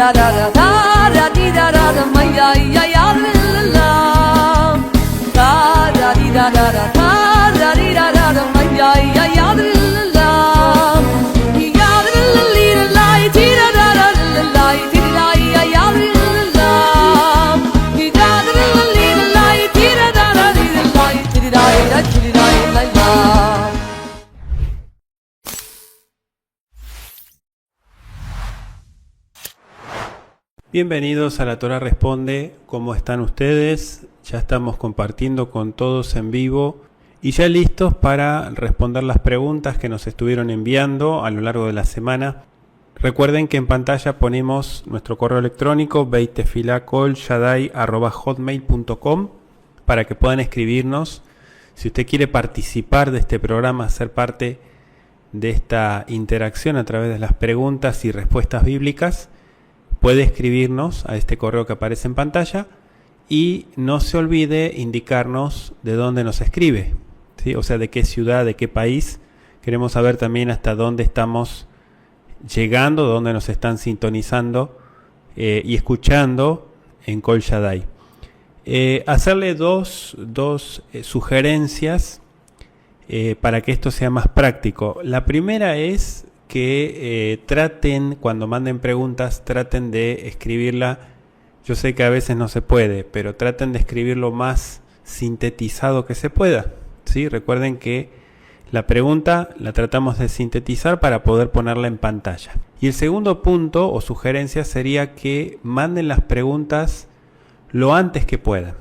da da da da da di da da da ma ya ya ya la la da da di da da da da di da da da ma ya ya ya la la ya la la la di da da da la di da ya ya la la di da da la di da da da di da la la. Bienvenidos a La Torá Responde. ¿Cómo están ustedes? Ya estamos compartiendo con todos en vivo y ya listos para responder las preguntas que nos estuvieron enviando a lo largo de la semana. Recuerden que en pantalla ponemos nuestro correo electrónico beitefilacolshadai@hotmail.com para que puedan escribirnos. Si usted quiere participar de este programa, ser parte de esta interacción a través de las preguntas y respuestas bíblicas, puede escribirnos a este correo que aparece en pantalla y no se olvide indicarnos de dónde nos escribe, ¿sí? O sea, de qué ciudad, de qué país. Queremos saber también hasta dónde estamos llegando, dónde nos están sintonizando y escuchando en Kol Shaddai. Hacerle dos sugerencias para que esto sea más práctico. La primera es que traten, cuando manden preguntas, traten de escribirla. Yo sé que a veces no se puede, pero traten de escribir lo más sintetizado que se pueda, ¿sí? Recuerden que la pregunta la tratamos de sintetizar para poder ponerla en pantalla. Y el segundo punto o sugerencia sería que manden las preguntas lo antes que puedan.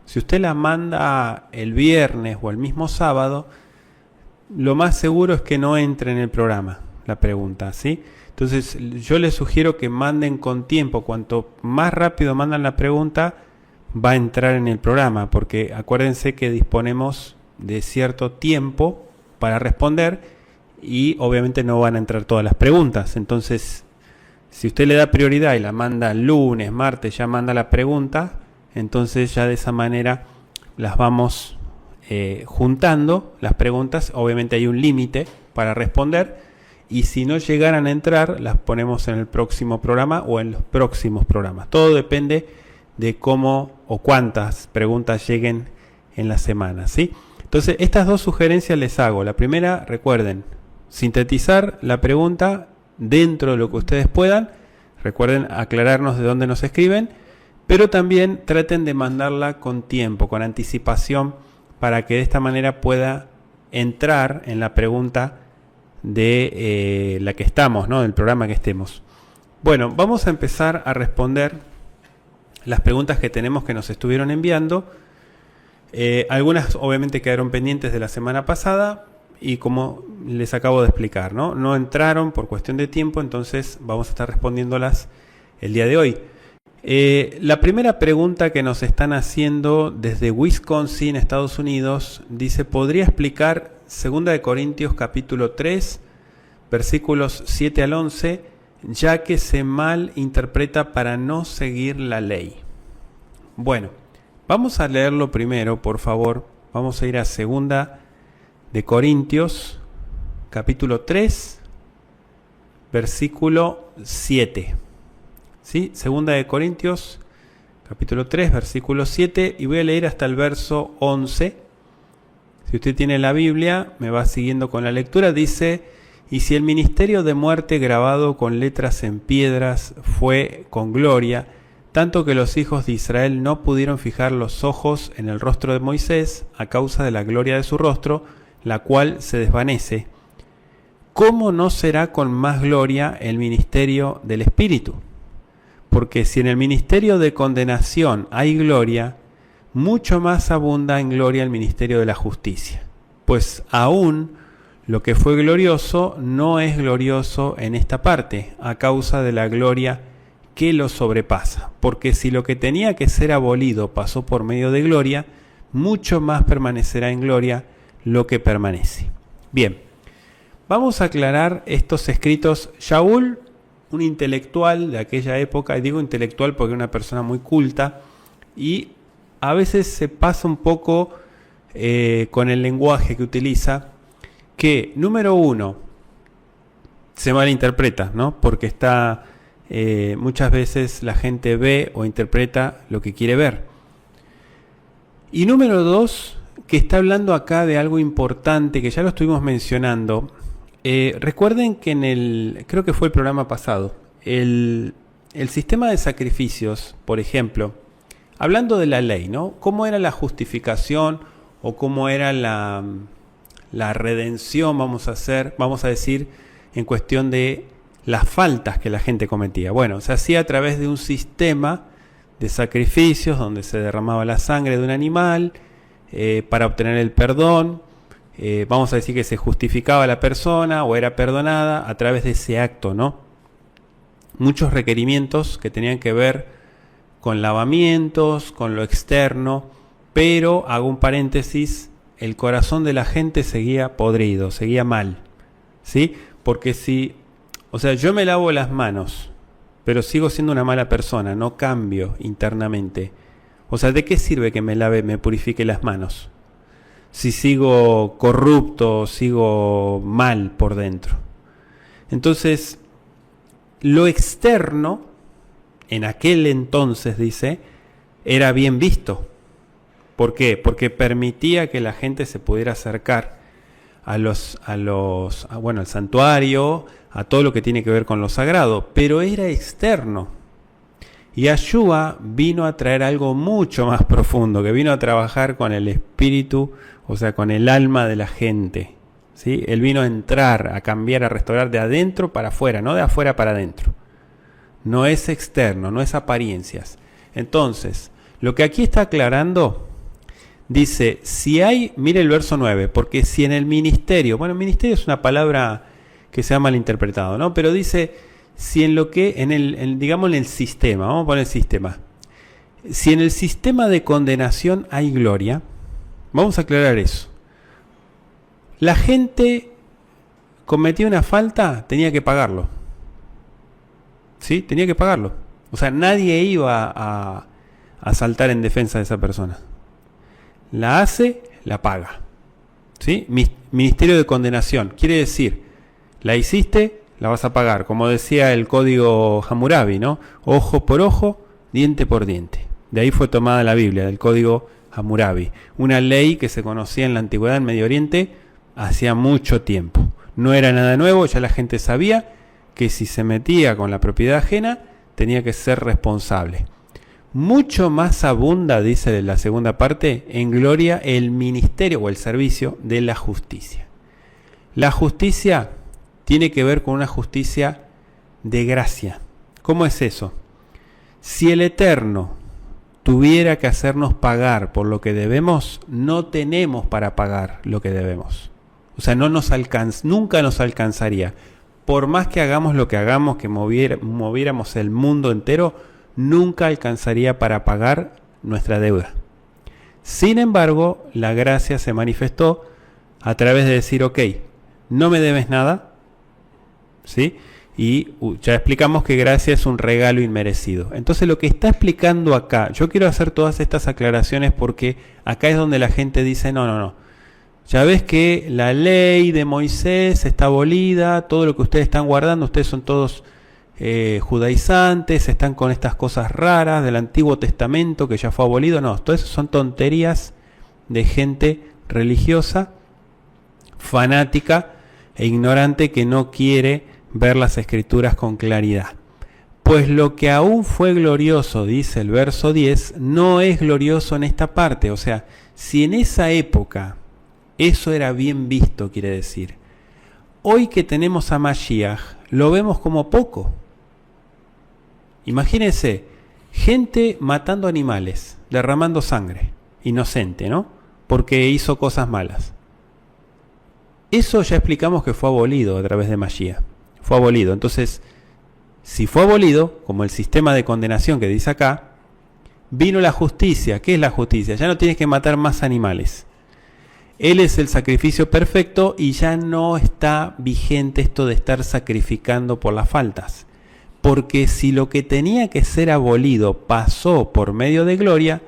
Si usted la manda el viernes o el mismo sábado, lo más seguro es que no entre en el programa la pregunta, ¿sí? Entonces yo les sugiero que manden con tiempo. Cuanto más rápido mandan la pregunta, va a entrar en el programa, porque acuérdense que disponemos de cierto tiempo para responder y obviamente no van a entrar todas las preguntas. Entonces, si usted le da prioridad y la manda lunes, martes, ya manda la pregunta, entonces ya de esa manera las vamos juntando las preguntas. Obviamente hay un límite para responder. Y si no llegaran a entrar, las ponemos en el próximo programa o en los próximos programas. Todo depende de cómo o cuántas preguntas lleguen en la semana, ¿sí? Entonces, estas dos sugerencias les hago. La primera, recuerden, sintetizar la pregunta dentro de lo que ustedes puedan. Recuerden aclararnos de dónde nos escriben, pero también traten de mandarla con tiempo, con anticipación, para que de esta manera pueda entrar en la pregunta de la que estamos, ¿no? Del programa que estemos. Bueno, vamos a empezar a responder las preguntas que tenemos que nos estuvieron enviando. Algunas obviamente quedaron pendientes de la semana pasada y como les acabo de explicar, no entraron por cuestión de tiempo, entonces vamos a estar respondiéndolas el día de hoy. La primera pregunta que nos están haciendo desde Wisconsin, Estados Unidos, dice: ¿podría explicar 2 de Corintios capítulo 3, versículos 7 al 11, ya que se mal interpreta para no seguir la ley? Bueno, vamos a leerlo primero, por favor. Vamos a ir a 2 de Corintios capítulo 3, versículo 7. ¿Sí? 2 de Corintios capítulo 3, versículo 7, y voy a leer hasta el verso 11. Si usted tiene la Biblia, me va siguiendo con la lectura. Dice: y si el ministerio de muerte grabado con letras en piedras fue con gloria, tanto que los hijos de Israel no pudieron fijar los ojos en el rostro de Moisés a causa de la gloria de su rostro, la cual se desvanece, ¿cómo no será con más gloria el ministerio del Espíritu? Porque si en el ministerio de condenación hay gloria, mucho más abunda en gloria el ministerio de la justicia. Pues aún lo que fue glorioso no es glorioso en esta parte, a causa de la gloria que lo sobrepasa. Porque si lo que tenía que ser abolido pasó por medio de gloria, mucho más permanecerá en gloria lo que permanece. Bien, vamos a aclarar estos escritos. Shaul, un intelectual de aquella época, y digo intelectual porque era una persona muy culta, y a veces se pasa un poco con el lenguaje que utiliza, que número uno, se malinterpreta, ¿no? Porque está muchas veces la gente ve o interpreta lo que quiere ver. Y número 2, que está hablando acá de algo importante que ya lo estuvimos mencionando. Recuerden que creo que fue el programa pasado, el sistema de sacrificios, por ejemplo, hablando de la ley, ¿no? ¿Cómo era la justificación o cómo era la redención, vamos a decir, en cuestión de las faltas que la gente cometía? Bueno, se hacía a través de un sistema de sacrificios donde se derramaba la sangre de un animal para obtener el perdón. Vamos a decir que se justificaba la persona o era perdonada a través de ese acto, ¿no? Muchos requerimientos que tenían que ver con lavamientos, con lo externo, pero, hago un paréntesis, el corazón de la gente seguía podrido, seguía mal, ¿sí? Porque yo me lavo las manos, pero sigo siendo una mala persona, no cambio internamente. O sea, ¿de qué sirve que me purifique las manos? Si sigo corrupto, sigo mal por dentro. Entonces, lo externo, en aquel entonces, dice, era bien visto. ¿Por qué? Porque permitía que la gente se pudiera acercar al santuario, a todo lo que tiene que ver con lo sagrado, pero era externo. Y Yeshua vino a traer algo mucho más profundo, que vino a trabajar con el espíritu, o sea, con el alma de la gente, ¿sí? Él vino a entrar, a cambiar, a restaurar de adentro para afuera, no de afuera para adentro. No es externo, no es apariencias. Entonces, lo que aquí está aclarando, dice, mire el verso 9, porque si en el ministerio, ministerio es una palabra que se ha malinterpretado, ¿no? Pero dice, si en el sistema, vamos a poner el sistema, si en el sistema de condenación hay gloria, vamos a aclarar eso. La gente cometía una falta, tenía que pagarlo. ¿Sí? Tenía que pagarlo. O sea, nadie iba a saltar en defensa de esa persona. La hace, la paga. ¿Sí? Ministerio de condenación. Quiere decir, la hiciste, la vas a pagar. Como decía el código Hammurabi, ¿no? Ojo por ojo, diente por diente. De ahí fue tomada la Biblia, del código Hammurabi. Una ley que se conocía en la antigüedad en Medio Oriente hacía mucho tiempo. No era nada nuevo, ya la gente sabía que si se metía con la propiedad ajena, tenía que ser responsable. Mucho más abunda, dice la segunda parte, en gloria el ministerio o el servicio de la justicia. La justicia tiene que ver con una justicia de gracia. ¿Cómo es eso? Si el Eterno tuviera que hacernos pagar por lo que debemos, no tenemos para pagar lo que debemos. O sea, nunca nos alcanzaría. Por más que hagamos lo que hagamos, que moviéramos el mundo entero, nunca alcanzaría para pagar nuestra deuda. Sin embargo, la gracia se manifestó a través de decir, ok, no me debes nada, ¿sí? Y ya explicamos que gracia es un regalo inmerecido. Entonces lo que está explicando acá, yo quiero hacer todas estas aclaraciones porque acá es donde la gente dice, no. Ya ves que la ley de Moisés está abolida, todo lo que ustedes están guardando, ustedes son todos judaizantes, están con estas cosas raras del Antiguo Testamento que ya fue abolido. No, todo eso son tonterías de gente religiosa, fanática e ignorante que no quiere ver las Escrituras con claridad. Pues lo que aún fue glorioso, dice el verso 10, no es glorioso en esta parte. O sea, si en esa época eso era bien visto, quiere decir, hoy que tenemos a Mashiach, lo vemos como poco. Imagínense, gente matando animales, derramando sangre, inocente, ¿no? Porque hizo cosas malas. Eso ya explicamos que fue abolido a través de Mashiach. Fue abolido. Entonces, si fue abolido, como el sistema de condenación que dice acá, vino la justicia. ¿Qué es la justicia? Ya no tienes que matar más animales. Él es el sacrificio perfecto y ya no está vigente esto de estar sacrificando por las faltas. Porque si lo que tenía que ser abolido pasó por medio de gloria,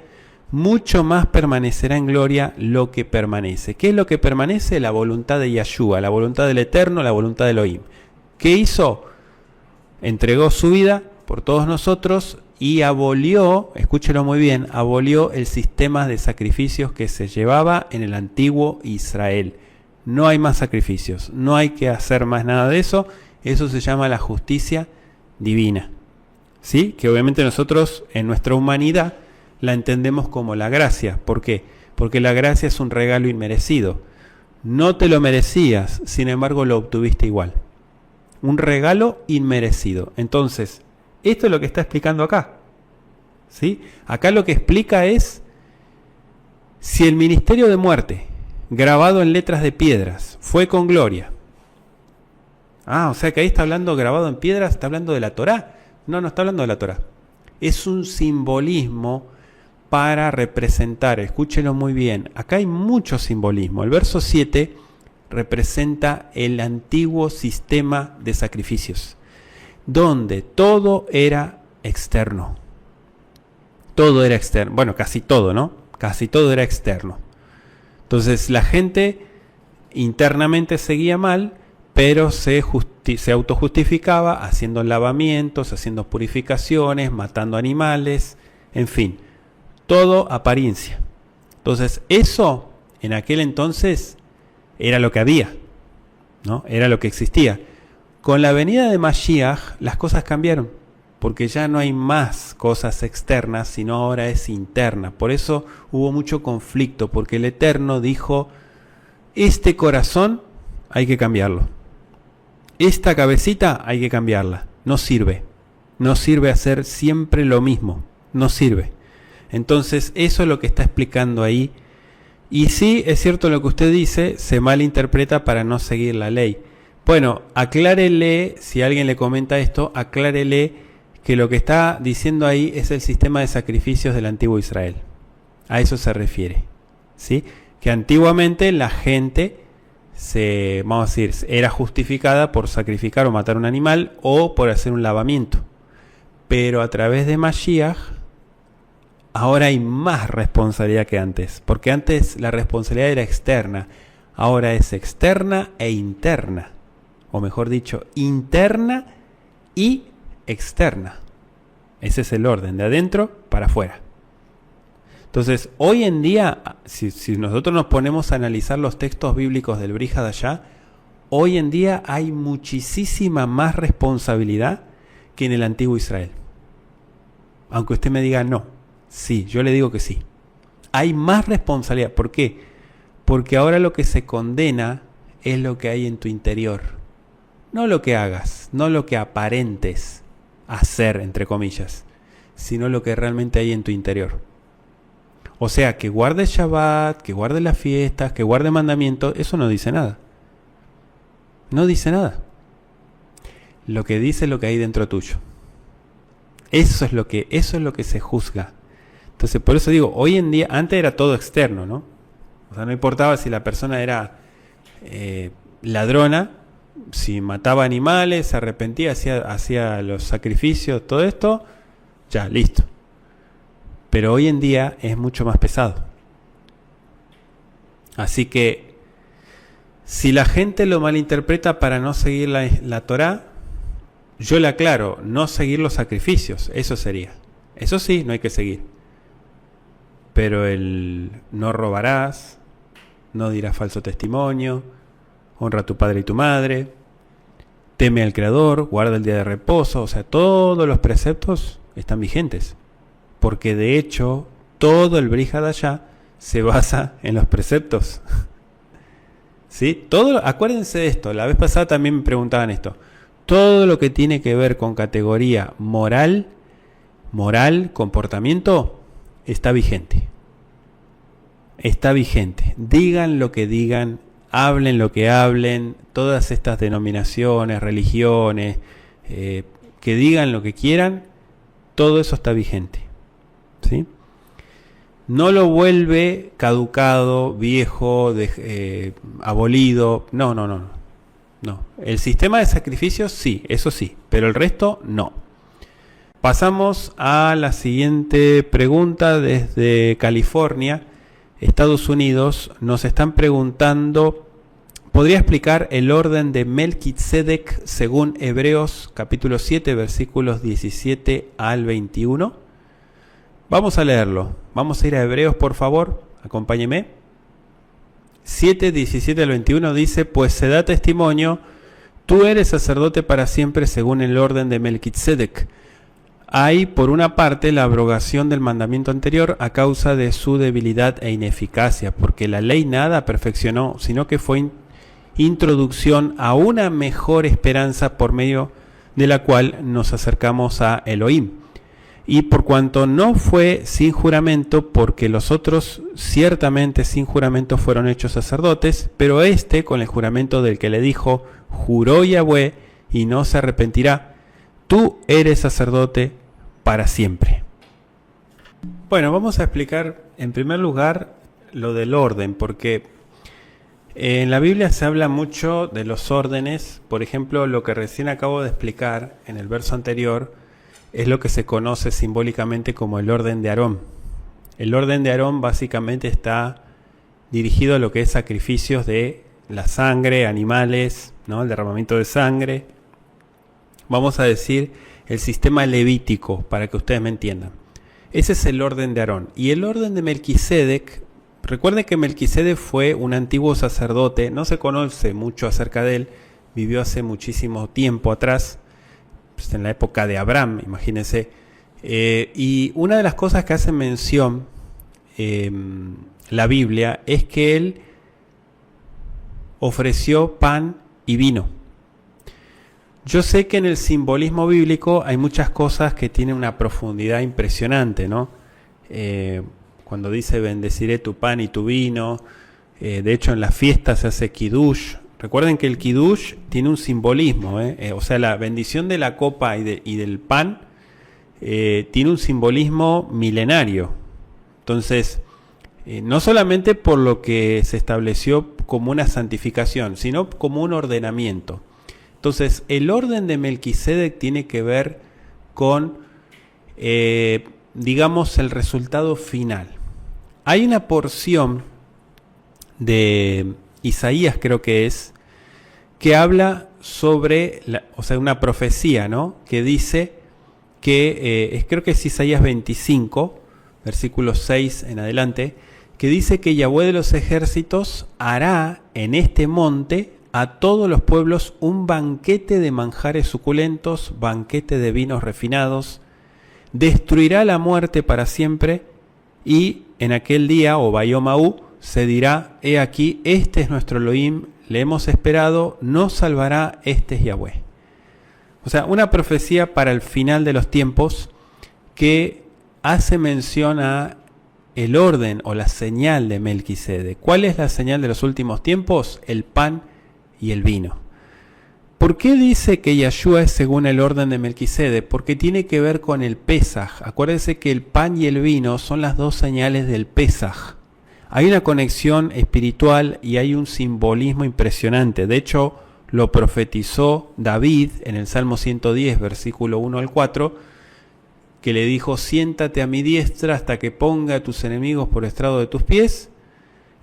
mucho más permanecerá en gloria lo que permanece. ¿Qué es lo que permanece? La voluntad de Yeshua, la voluntad del Eterno, la voluntad de Elohim. ¿Qué hizo? Entregó su vida por todos nosotros y abolió, escúchelo muy bien, abolió el sistema de sacrificios que se llevaba en el antiguo Israel. No hay más sacrificios, no hay que hacer más nada de eso. Eso se llama la justicia divina, ¿sí? Que obviamente nosotros en nuestra humanidad la entendemos como la gracia. ¿Por qué? Porque la gracia es un regalo inmerecido. No te lo merecías, sin embargo lo obtuviste igual. Un regalo inmerecido. Entonces, esto es lo que está explicando acá, ¿sí? Acá lo que explica es si el ministerio de muerte, grabado en letras de piedras, fue con gloria. O sea que ahí está hablando grabado en piedras, está hablando de la Torá. No está hablando de la Torá. Es un simbolismo para representar, escúchelo muy bien, acá hay mucho simbolismo. El verso 7 representa el antiguo sistema de sacrificios, donde todo era externo. Todo era externo. Bueno, casi todo, ¿no? Casi todo era externo. Entonces la gente internamente seguía mal, pero se autojustificaba haciendo lavamientos, haciendo purificaciones, matando animales, en fin, todo apariencia. Entonces eso en aquel entonces era lo que había, ¿no? Era lo que existía. Con la venida de Mashiach las cosas cambiaron, porque ya no hay más cosas externas, sino ahora es interna. Por eso hubo mucho conflicto, porque el Eterno dijo, este corazón hay que cambiarlo. Esta cabecita hay que cambiarla. No sirve. No sirve hacer siempre lo mismo. No sirve. Entonces eso es lo que está explicando ahí. Y sí, es cierto lo que usted dice, se malinterpreta para no seguir la ley. Bueno, aclárele, si alguien le comenta esto, aclárele que lo que está diciendo ahí es el sistema de sacrificios del antiguo Israel. A eso se refiere, ¿sí? Que antiguamente la gente vamos a decir, era justificada por sacrificar o matar un animal o por hacer un lavamiento. Pero a través de Mashiach, ahora hay más responsabilidad que antes. Porque antes la responsabilidad era externa. Ahora es externa e interna. O mejor dicho, interna y externa. Ese es el orden, de adentro para afuera. Entonces, hoy en día, si nosotros nos ponemos a analizar los textos bíblicos del Brit Hadashah, hoy en día hay muchísima más responsabilidad que en el antiguo Israel. Aunque usted me diga no, sí, yo le digo que sí. Hay más responsabilidad. ¿Por qué? Porque ahora lo que se condena es lo que hay en tu interior. No lo que hagas, no lo que aparentes hacer, entre comillas, sino lo que realmente hay en tu interior. O sea, que guarde Shabbat, que guarde las fiestas, que guarde mandamientos, eso no dice nada. No dice nada. Lo que dice es lo que hay dentro tuyo. Eso es lo que se juzga. Entonces, por eso digo, hoy en día, antes era todo externo, ¿no? O sea, no importaba si la persona era ladrona, si mataba animales, se arrepentía, hacía los sacrificios, todo esto, ya, listo. Pero hoy en día es mucho más pesado. Así que, si la gente lo malinterpreta para no seguir la Torá, yo le aclaro, no seguir los sacrificios, eso sería. Eso sí, no hay que seguir. Pero el no robarás, no dirás falso testimonio, honra a tu padre y tu madre, teme al Creador, guarda el día de reposo, o sea, todos los preceptos están vigentes. Porque de hecho, todo el Brit Hadashah se basa en los preceptos. ¿Sí? Acuérdense de esto, la vez pasada también me preguntaban esto. Todo lo que tiene que ver con categoría moral, comportamiento, está vigente. Está vigente. Digan lo que digan, hablen lo que hablen, todas estas denominaciones, religiones, que digan lo que quieran, todo eso está vigente. ¿Sí? No lo vuelve caducado, viejo, abolido. No. El sistema de sacrificios sí, eso sí, pero el resto no. Pasamos a la siguiente pregunta desde California, Estados Unidos. Nos están preguntando podría explicar el orden de Melquisedec según Hebreos capítulo 7, versículos 17 al 21. Vamos a leerlo. Vamos a ir a Hebreos, por favor. Acompáñeme. 7, 17 al 21 dice: pues se da testimonio, tú eres sacerdote para siempre según el orden de Melquisedec. Hay, por una parte, la abrogación del mandamiento anterior a causa de su debilidad e ineficacia, porque la ley nada perfeccionó, sino que fue introducción a una mejor esperanza por medio de la cual nos acercamos a Elohim. Y por cuanto no fue sin juramento, porque los otros ciertamente sin juramento fueron hechos sacerdotes, pero este con el juramento del que le dijo: juró Yahweh y no se arrepentirá, tú eres sacerdote para siempre. Bueno, vamos a explicar en primer lugar lo del orden, porque en la Biblia se habla mucho de los órdenes. Por ejemplo, lo que recién acabo de explicar en el verso anterior es lo que se conoce simbólicamente como el orden de Aarón. El orden de Aarón básicamente está dirigido a lo que es sacrificios de la sangre, animales, ¿no? El derramamiento de sangre. Vamos a decir el sistema levítico, para que ustedes me entiendan. Ese es el orden de Aarón. Y el orden de Melquisedec, recuerden que Melquisedec fue un antiguo sacerdote, no se conoce mucho acerca de él, vivió hace muchísimo tiempo atrás, pues en la época de Abraham, imagínense. Y una de las cosas que hace mención la Biblia es que él ofreció pan y vino. Yo sé que en el simbolismo bíblico hay muchas cosas que tienen una profundidad impresionante, ¿no? Cuando dice bendeciré tu pan y tu vino, de hecho en las fiestas se hace kiddush. Recuerden que el kiddush tiene un simbolismo, o sea, la bendición de la copa y del pan tiene un simbolismo milenario. Entonces, no solamente por lo que se estableció como una santificación, sino como un ordenamiento. Entonces, el orden de Melquisedec tiene que ver con, digamos, el resultado final. Hay una porción de Isaías, creo que es, que habla sobre, una profecía, ¿no? Que dice que, creo que es Isaías 25, versículo 6 en adelante, que dice que Yahweh de los ejércitos hará en este monte a todos los pueblos un banquete de manjares suculentos, banquete de vinos refinados, destruirá la muerte para siempre, y en aquel día, o Bayomaú, se dirá: he aquí, este es nuestro Elohim, le hemos esperado, nos salvará, este es Yahweh. O sea, una profecía para el final de los tiempos que hace mención a el orden o la señal de Melquisedec. ¿Cuál es la señal de los últimos tiempos? El pan y el vino. ¿Por qué dice que Yahshua es según el orden de Melquisedec? Porque tiene que ver con el Pesaj. Acuérdense que el pan y el vino son las dos señales del Pesaj. Hay una conexión espiritual y hay un simbolismo impresionante. De hecho, lo profetizó David en el Salmo 110, versículo 1 al 4, que le dijo: siéntate a mi diestra hasta que ponga a tus enemigos por estrado de tus pies.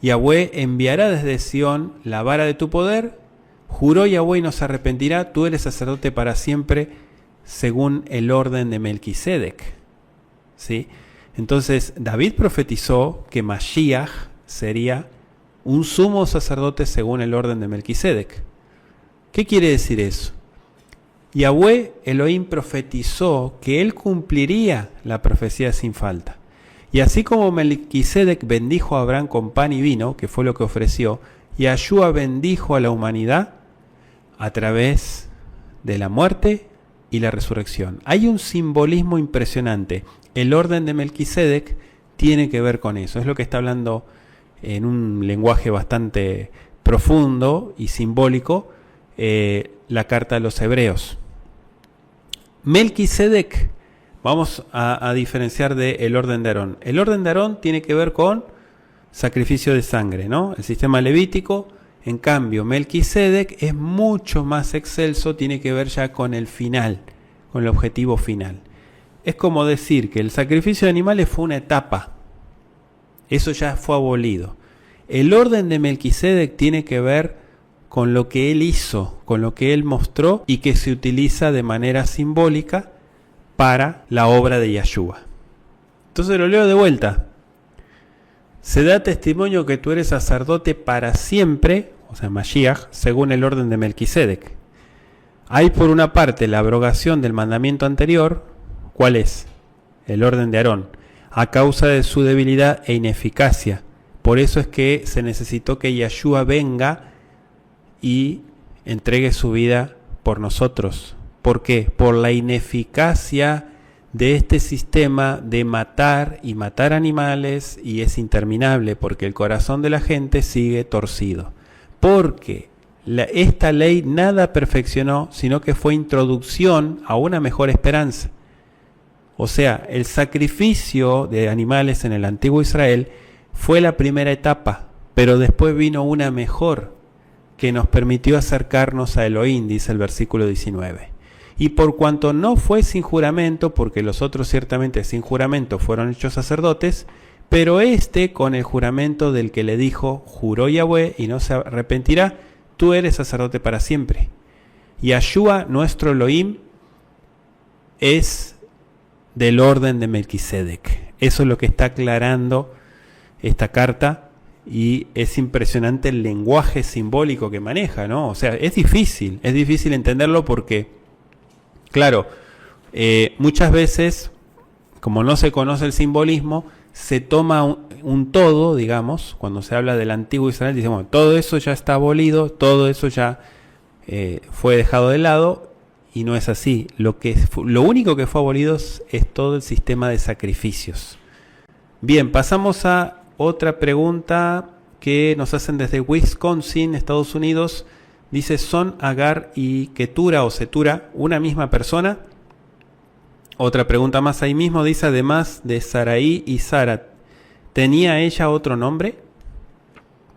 Yahweh enviará desde Sión la vara de tu poder. Juró Yahweh y no se arrepentirá, tú eres sacerdote para siempre, según el orden de Melquisedec. ¿Sí? Entonces, David profetizó que Mashiach sería un sumo sacerdote según el orden de Melquisedec. ¿Qué quiere decir eso? Yahweh Elohim profetizó que él cumpliría la profecía sin falta. Y así como Melquisedec bendijo a Abraham con pan y vino, que fue lo que ofreció, Yahshua bendijo a la humanidad a través de la muerte y la resurrección. Hay un simbolismo impresionante. El orden de Melquisedec tiene que ver con eso. Es lo que está hablando en un lenguaje bastante profundo y simbólico la carta a los Hebreos. Melquisedec, vamos a diferenciar del orden de Aarón. El orden de Aarón tiene que ver con sacrificio de sangre, ¿no? El sistema levítico. En cambio, Melquisedec es mucho más excelso, tiene que ver ya con el final, con el objetivo final. Es como decir que el sacrificio de animales fue una etapa. Eso ya fue abolido. El orden de Melquisedec tiene que ver con lo que Él hizo, con lo que Él mostró y que se utiliza de manera simbólica para la obra de Yahshua. Entonces lo leo de vuelta. Se da testimonio que tú eres sacerdote para siempre, o sea, Mashiach, según el orden de Melquisedec. Hay por una parte la abrogación del mandamiento anterior. ¿Cuál es? El orden de Aarón, a causa de su debilidad e ineficacia. Por eso es que se necesitó que Yahshua venga y entregue su vida por nosotros. ¿Por qué? Por la ineficacia de este sistema de matar y matar animales, y es interminable porque el corazón de la gente sigue torcido. Porque esta ley nada perfeccionó, sino que fue introducción a una mejor esperanza. O sea, el sacrificio de animales en el antiguo Israel fue la primera etapa, pero después vino una mejor que nos permitió acercarnos a Elohim, dice el versículo 19. Y por cuanto no fue sin juramento, porque los otros ciertamente sin juramento fueron hechos sacerdotes, pero este con el juramento del que le dijo, juró Yahweh y no se arrepentirá, tú eres sacerdote para siempre. Yahshua, nuestro Elohim, es del orden de Melquisedec. Eso es lo que está aclarando esta carta, y es impresionante el lenguaje simbólico que maneja, ¿no? O sea, es difícil entenderlo porque, claro, muchas veces, como no se conoce el simbolismo, se toma un todo, digamos, cuando se habla del antiguo Israel, dice, bueno, todo eso ya está abolido, todo eso ya fue dejado de lado, y no es así. Lo único que fue abolido es todo el sistema de sacrificios. Bien, pasamos a otra pregunta que nos hacen desde Wisconsin, Estados Unidos. Dice, ¿son Agar y Ketura o Setura una misma persona? Otra pregunta más ahí mismo, dice, además de Sarai y Sara, ¿tenía ella otro nombre?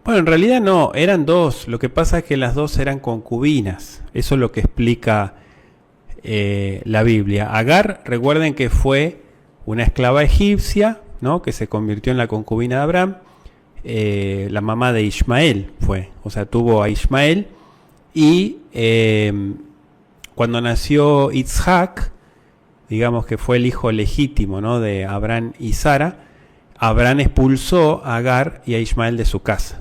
Bueno, en realidad no, eran dos. Lo que pasa es que las dos eran concubinas. Eso es lo que explica la Biblia. Agar, recuerden que fue una esclava egipcia, ¿no?, que se convirtió en la concubina de Abraham. La mamá de Ismael fue, o sea, tuvo a Ismael, y cuando nació Isaac, digamos que fue el hijo legítimo, ¿no?, de Abraham y Sara, Abraham expulsó a Agar y a Ismael de su casa.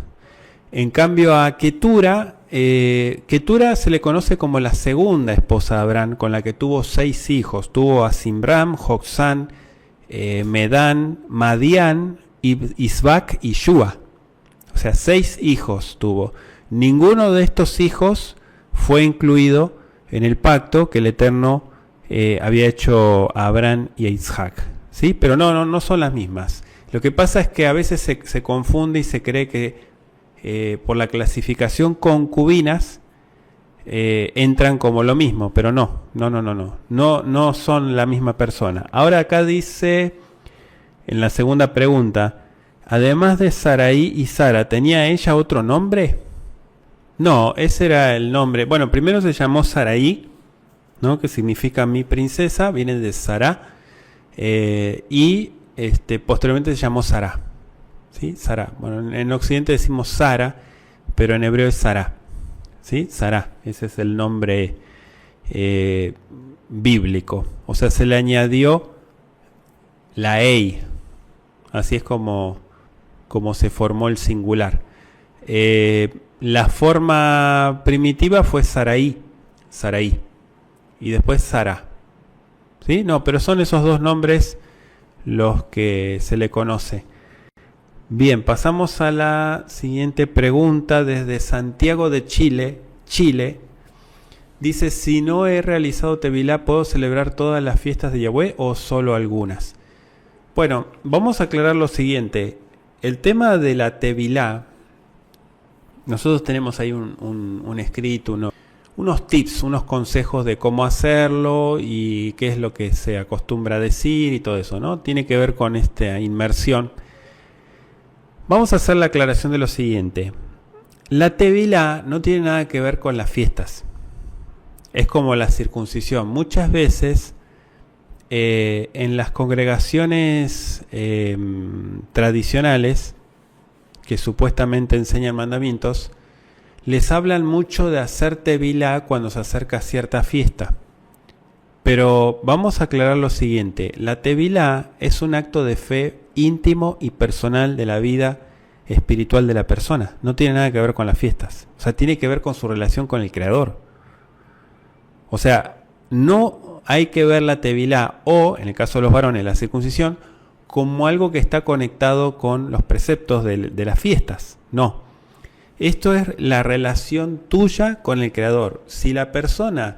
En cambio a Ketura se le conoce como la segunda esposa de Abraham, con la que tuvo 6 hijos. Tuvo a Simram, Joksán, Medán, Madián, Isbac y Shua. O sea, 6 hijos tuvo. Ninguno de estos hijos fue incluido en el pacto que el Eterno había hecho a Abraham y a Isaac, ¿sí? Pero no son las mismas. Lo que pasa es que a veces se confunde y se cree que por la clasificación concubinas entran como lo mismo, pero no son la misma persona. Ahora acá dice, en la segunda pregunta, además de Sarai y Sara, ¿tenía ella otro nombre? No, ese era el nombre. Bueno, primero se llamó Sarai, ¿no?, que significa mi princesa, viene de Sará, y posteriormente se llamó Sará. ¿Sí? Sará. Bueno, en Occidente decimos Sara, pero en hebreo es Sará. ¿Sí? Sará, ese es el nombre bíblico. O sea, se le añadió la Ei. Así es como se formó el singular. La forma primitiva fue Sarai. Y después Sara. ¿Sí? No, pero son esos dos nombres los que se le conoce. Bien, pasamos a la siguiente pregunta desde Santiago de Chile. Dice, si no he realizado Tevilá, ¿puedo celebrar todas las fiestas de Yahweh o solo algunas? Bueno, vamos a aclarar lo siguiente. El tema de la Tevilá, nosotros tenemos ahí un escrito, unos tips, unos consejos de cómo hacerlo y qué es lo que se acostumbra a decir y todo eso, ¿no? Tiene que ver con esta inmersión. Vamos a hacer la aclaración de lo siguiente. La Tevilá no tiene nada que ver con las fiestas. Es como la circuncisión. Muchas veces en las congregaciones tradicionales que supuestamente enseñan mandamientos, les hablan mucho de hacer tevilá cuando se acerca cierta fiesta. Pero vamos a aclarar lo siguiente: la tevilá es un acto de fe íntimo y personal de la vida espiritual de la persona. No tiene nada que ver con las fiestas. O sea, tiene que ver con su relación con el Creador. O sea, no hay que ver la tevilá, o en el caso de los varones, la circuncisión, como algo que está conectado con los preceptos de las fiestas. No. Esto es la relación tuya con el Creador. Si la persona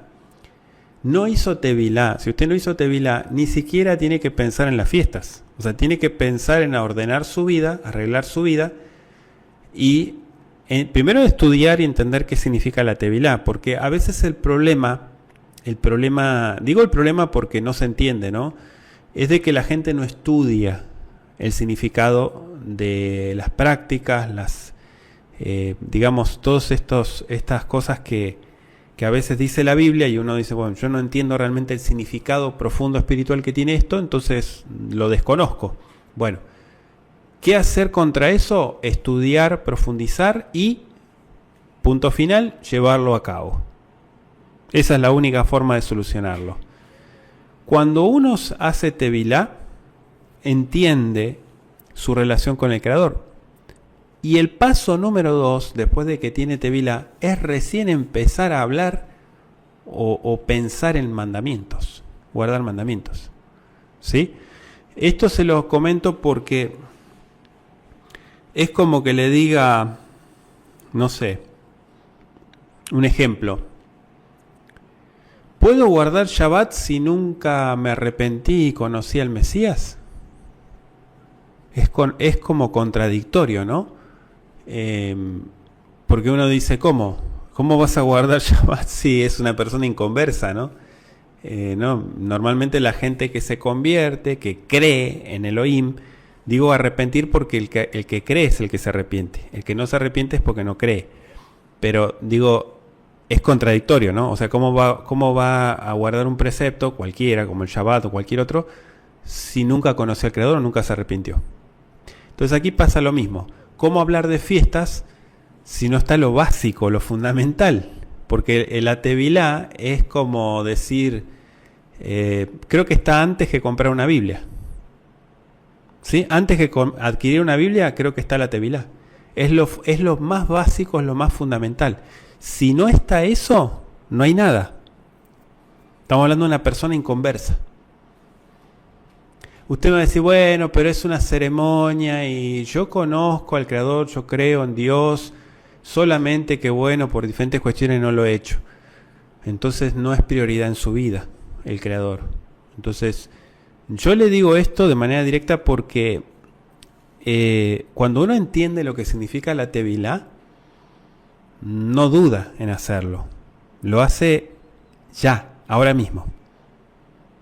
no hizo tevilá, si usted no hizo tevilá, ni siquiera tiene que pensar en las fiestas. O sea, tiene que pensar en ordenar su vida, arreglar su vida, y primero estudiar y entender qué significa la tevilá, porque a veces el problema, digo el problema porque no se entiende, ¿no? Es de que la gente no estudia el significado de las prácticas, digamos, todas estas cosas que a veces dice la Biblia y uno dice, bueno, yo no entiendo realmente el significado profundo espiritual que tiene esto, entonces lo desconozco. Bueno, ¿qué hacer contra eso? Estudiar, profundizar y, punto final, llevarlo a cabo. Esa es la única forma de solucionarlo. Cuando uno hace tevilá, entiende su relación con el Creador. Y el paso número 2, después de que tiene tevilá, es recién empezar a hablar o pensar en mandamientos, guardar mandamientos. ¿Sí? Esto se lo comento porque es como que le diga, no sé, un ejemplo. ¿Puedo guardar Shabbat si nunca me arrepentí y conocí al Mesías? Es como contradictorio, ¿no? Porque uno dice, ¿cómo vas a guardar Shabbat si es una persona inconversa, ¿no? No, normalmente la gente que se convierte, que cree en Elohim, digo arrepentir porque el que cree es el que se arrepiente. El que no se arrepiente es porque no cree. Pero digo, es contradictorio, ¿no? O sea, ¿cómo va a guardar un precepto, cualquiera, como el Shabbat o cualquier otro, si nunca conoció al Creador o nunca se arrepintió? Entonces aquí pasa lo mismo. ¿Cómo hablar de fiestas si no está lo básico, lo fundamental? Porque la tevilá es como decir, creo que está antes que comprar una Biblia. ¿Sí? Antes que adquirir una Biblia, creo que está la tevilá. Es lo más básico, es lo más fundamental. Si no está eso, no hay nada. Estamos hablando de una persona inconversa. Usted va a decir, bueno, pero es una ceremonia y yo conozco al Creador, yo creo en Dios, solamente que bueno, por diferentes cuestiones no lo he hecho. Entonces no es prioridad en su vida el Creador. Entonces yo le digo esto de manera directa porque cuando uno entiende lo que significa la tevilá, no duda en hacerlo. Lo hace ya, ahora mismo.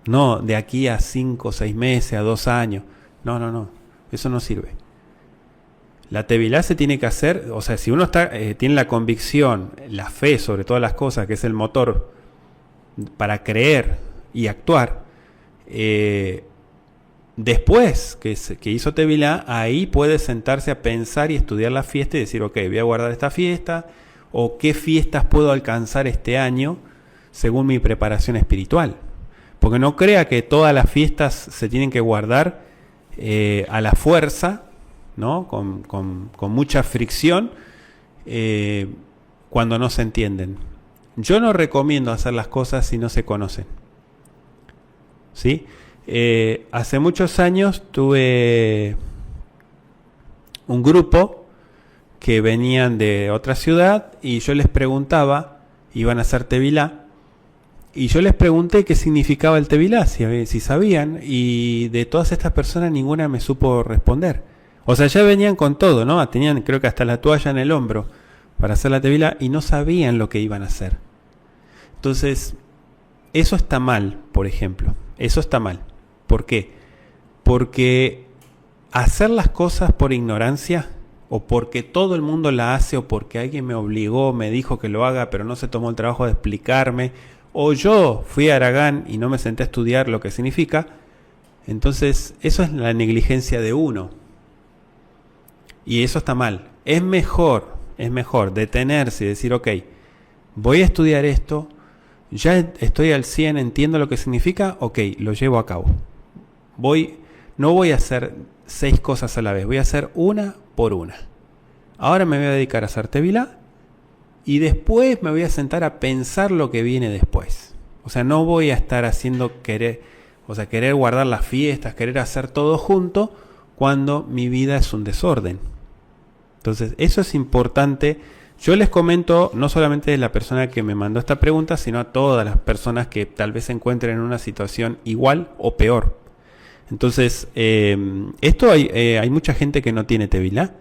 No de aquí a 5 o 6 meses, a 2 años. No. Eso no sirve. La tevilá se tiene que hacer, o sea, si uno tiene la convicción, la fe sobre todas las cosas, que es el motor para creer y actuar, después que hizo tevilá, ahí puede sentarse a pensar y estudiar la fiesta y decir, ok, voy a guardar esta fiesta, o qué fiestas puedo alcanzar este año según mi preparación espiritual. Porque no crea que todas las fiestas se tienen que guardar a la fuerza, ¿no? Con mucha fricción, cuando no se entienden. Yo no recomiendo hacer las cosas si no se conocen. ¿Sí? Hace muchos años tuve un grupo que venían de otra ciudad y yo les preguntaba, iban a hacer tevilá, y yo les pregunté qué significaba el tevilá, si sabían, y de todas estas personas ninguna me supo responder. O sea, ya venían con todo, ¿no? Tenían creo que hasta la toalla en el hombro para hacer la tevilá y no sabían lo que iban a hacer. Entonces, eso está mal, por ejemplo. Eso está mal. ¿Por qué? Porque hacer las cosas por ignorancia, o porque todo el mundo la hace, o porque alguien me obligó, me dijo que lo haga, pero no se tomó el trabajo de explicarme, o yo fui a Aragán y no me senté a estudiar lo que significa, entonces eso es la negligencia de uno. Y eso está mal. Es mejor es mejor detenerse y decir, ok, voy a estudiar esto, ya estoy al 100, entiendo lo que significa, ok, lo llevo a cabo. No voy a hacer 6 cosas a la vez, voy a hacer una por una. Ahora me voy a dedicar a hacer tevilá y después me voy a sentar a pensar lo que viene después. O sea, no voy a estar haciendo querer guardar las fiestas, querer hacer todo junto cuando mi vida es un desorden. Entonces, eso es importante. Yo les comento no solamente de la persona que me mandó esta pregunta, sino a todas las personas que tal vez se encuentren en una situación igual o peor. Entonces, hay mucha gente que no tiene tevilá,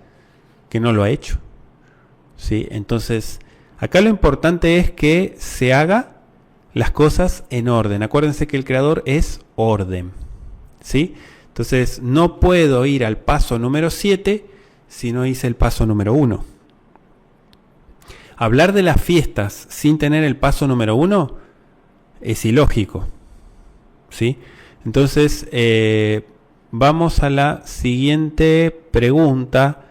que no lo ha hecho. ¿Sí? Entonces, acá lo importante es que se haga las cosas en orden. Acuérdense que el creador es orden. ¿Sí? Entonces, no puedo ir al paso número 7 si no hice el paso número 1. Hablar de las fiestas sin tener el paso número 1 es ilógico. ¿Sí? Entonces, vamos a la siguiente pregunta.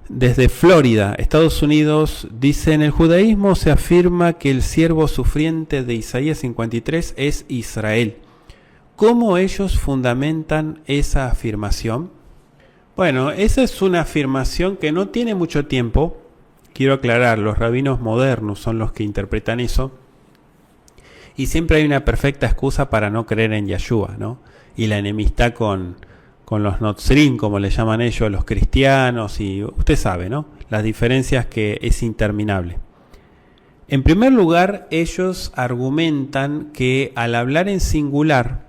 Desde Florida, Estados Unidos, dice: en el judaísmo se afirma que el siervo sufriente de Isaías 53 es Israel. ¿Cómo ellos fundamentan esa afirmación? Bueno, esa es una afirmación que no tiene mucho tiempo. Quiero aclarar, los rabinos modernos son los que interpretan eso. Y siempre hay una perfecta excusa para no creer en Yeshua, ¿no? Y la enemistad con los Notzrim, como le llaman ellos, los cristianos, y usted sabe, ¿no? Las diferencias que es interminable. En primer lugar, ellos argumentan que al hablar en singular,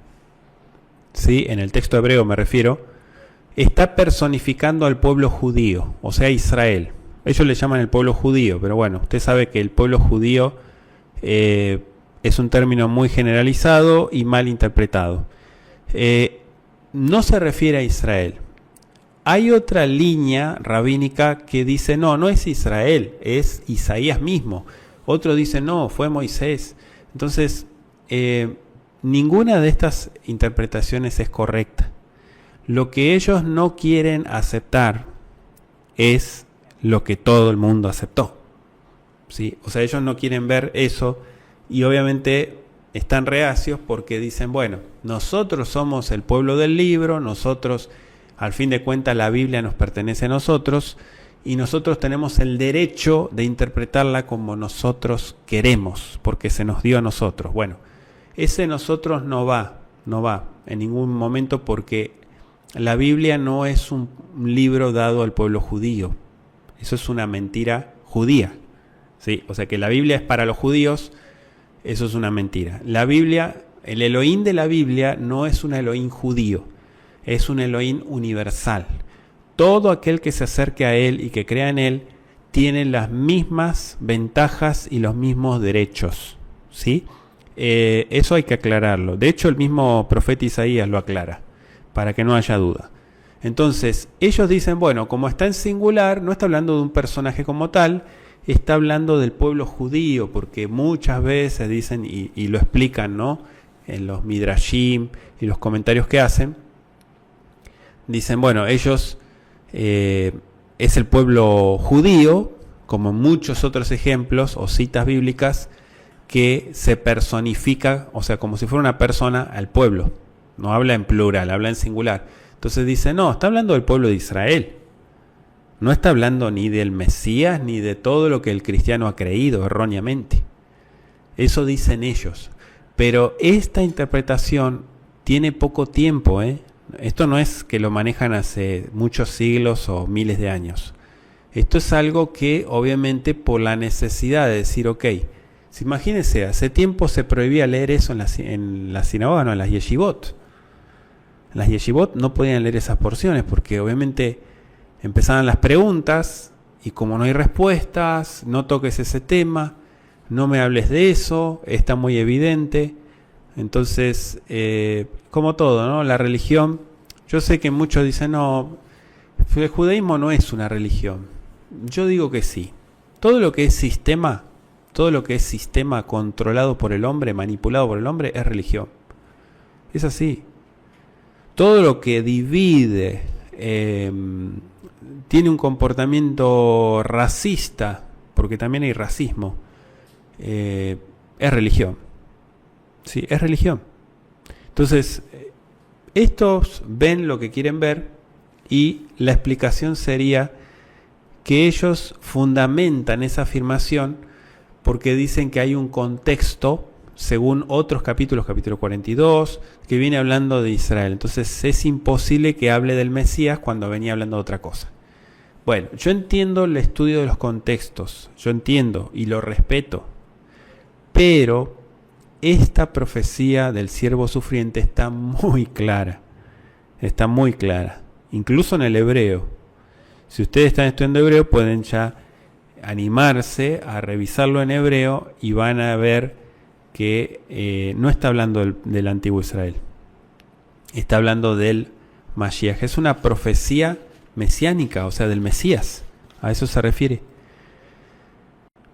¿sí? En el texto hebreo me refiero, está personificando al pueblo judío, o sea, Israel. Ellos le llaman el pueblo judío, pero bueno, usted sabe que el pueblo judío es un término muy generalizado y mal interpretado. No se refiere a Israel. Hay otra línea rabínica que dice, no es Israel, es Isaías mismo. Otro dice, no, fue Moisés. Entonces, ninguna de estas interpretaciones es correcta. Lo que ellos no quieren aceptar es lo que todo el mundo aceptó. ¿Sí? O sea, ellos no quieren ver eso y obviamente están reacios porque dicen, bueno, nosotros somos el pueblo del libro, nosotros, al fin de cuentas, la Biblia nos pertenece a nosotros y nosotros tenemos el derecho de interpretarla como nosotros queremos, porque se nos dio a nosotros. Bueno, ese nosotros no va en ningún momento, porque la Biblia no es un libro dado al pueblo judío. Eso es una mentira judía. ¿Sí? O sea que la Biblia es para los judíos. Eso es una mentira. La Biblia, el Elohim de la Biblia no es un Elohim judío, es un Elohim universal. Todo aquel que se acerque a él y que crea en él tiene las mismas ventajas y los mismos derechos. ¿Sí? Eso hay que aclararlo. De hecho, el mismo profeta Isaías lo aclara, para que no haya duda. Entonces, ellos dicen, bueno, como está en singular, no está hablando de un personaje como tal, está hablando del pueblo judío, porque muchas veces dicen, y lo explican, ¿no? En los midrashim y los comentarios que hacen, dicen, bueno, ellos es el pueblo judío, como muchos otros ejemplos o citas bíblicas, que se personifica, o sea, como si fuera una persona al pueblo. No habla en plural, habla en singular. Entonces dice, no, está hablando del pueblo de Israel. No está hablando ni del Mesías ni de todo lo que el cristiano ha creído erróneamente. Eso dicen ellos. Pero esta interpretación tiene poco tiempo, ¿eh? Esto no es que lo manejan hace muchos siglos o miles de años. Esto es algo que obviamente por la necesidad de decir, ok, si imagínense, hace tiempo se prohibía leer eso en la sinagoga, no, en las yeshivot. En las yeshivot no podían leer esas porciones porque obviamente empezaban las preguntas y como no hay respuestas, no toques ese tema, no me hables de eso, está muy evidente. Entonces, como todo, ¿no? La religión, yo sé que muchos dicen, no, el judaísmo no es una religión. Yo digo que sí. Todo lo que es sistema controlado por el hombre, manipulado por el hombre, es religión. Es así. Todo lo que divide tiene un comportamiento racista, porque también hay racismo, es religión. Sí, es religión. Entonces, estos ven lo que quieren ver y la explicación sería que ellos fundamentan esa afirmación porque dicen que hay un contexto, según otros capítulos, capítulo 42, que viene hablando de Israel. Entonces es imposible que hable del Mesías cuando venía hablando de otra cosa. Bueno, yo entiendo el estudio de los contextos, yo entiendo y lo respeto, pero esta profecía del siervo sufriente está muy clara, incluso en el hebreo. Si ustedes están estudiando hebreo, pueden ya animarse a revisarlo en hebreo y van a ver que no está hablando del antiguo Israel, está hablando del Mashiach. Es una profecía mesiánica, o sea, del Mesías, a eso se refiere.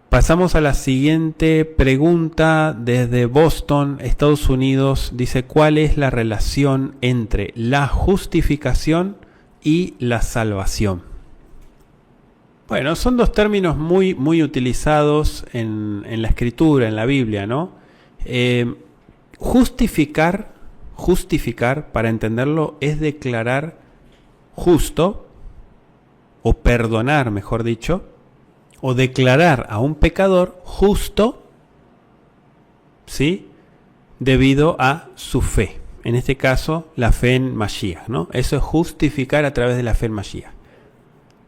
Pasamos a la siguiente pregunta desde Boston, Estados Unidos. Dice, ¿cuál es la relación entre la justificación y la salvación? Bueno, son dos términos muy utilizados en la Escritura, en la Biblia, ¿no? Justificar, para entenderlo, es declarar justo, o perdonar, mejor dicho, o declarar a un pecador justo, ¿sí?, debido a su fe. En este caso, la fe en Mashiach, ¿no? Eso es justificar a través de la fe en Mashiach.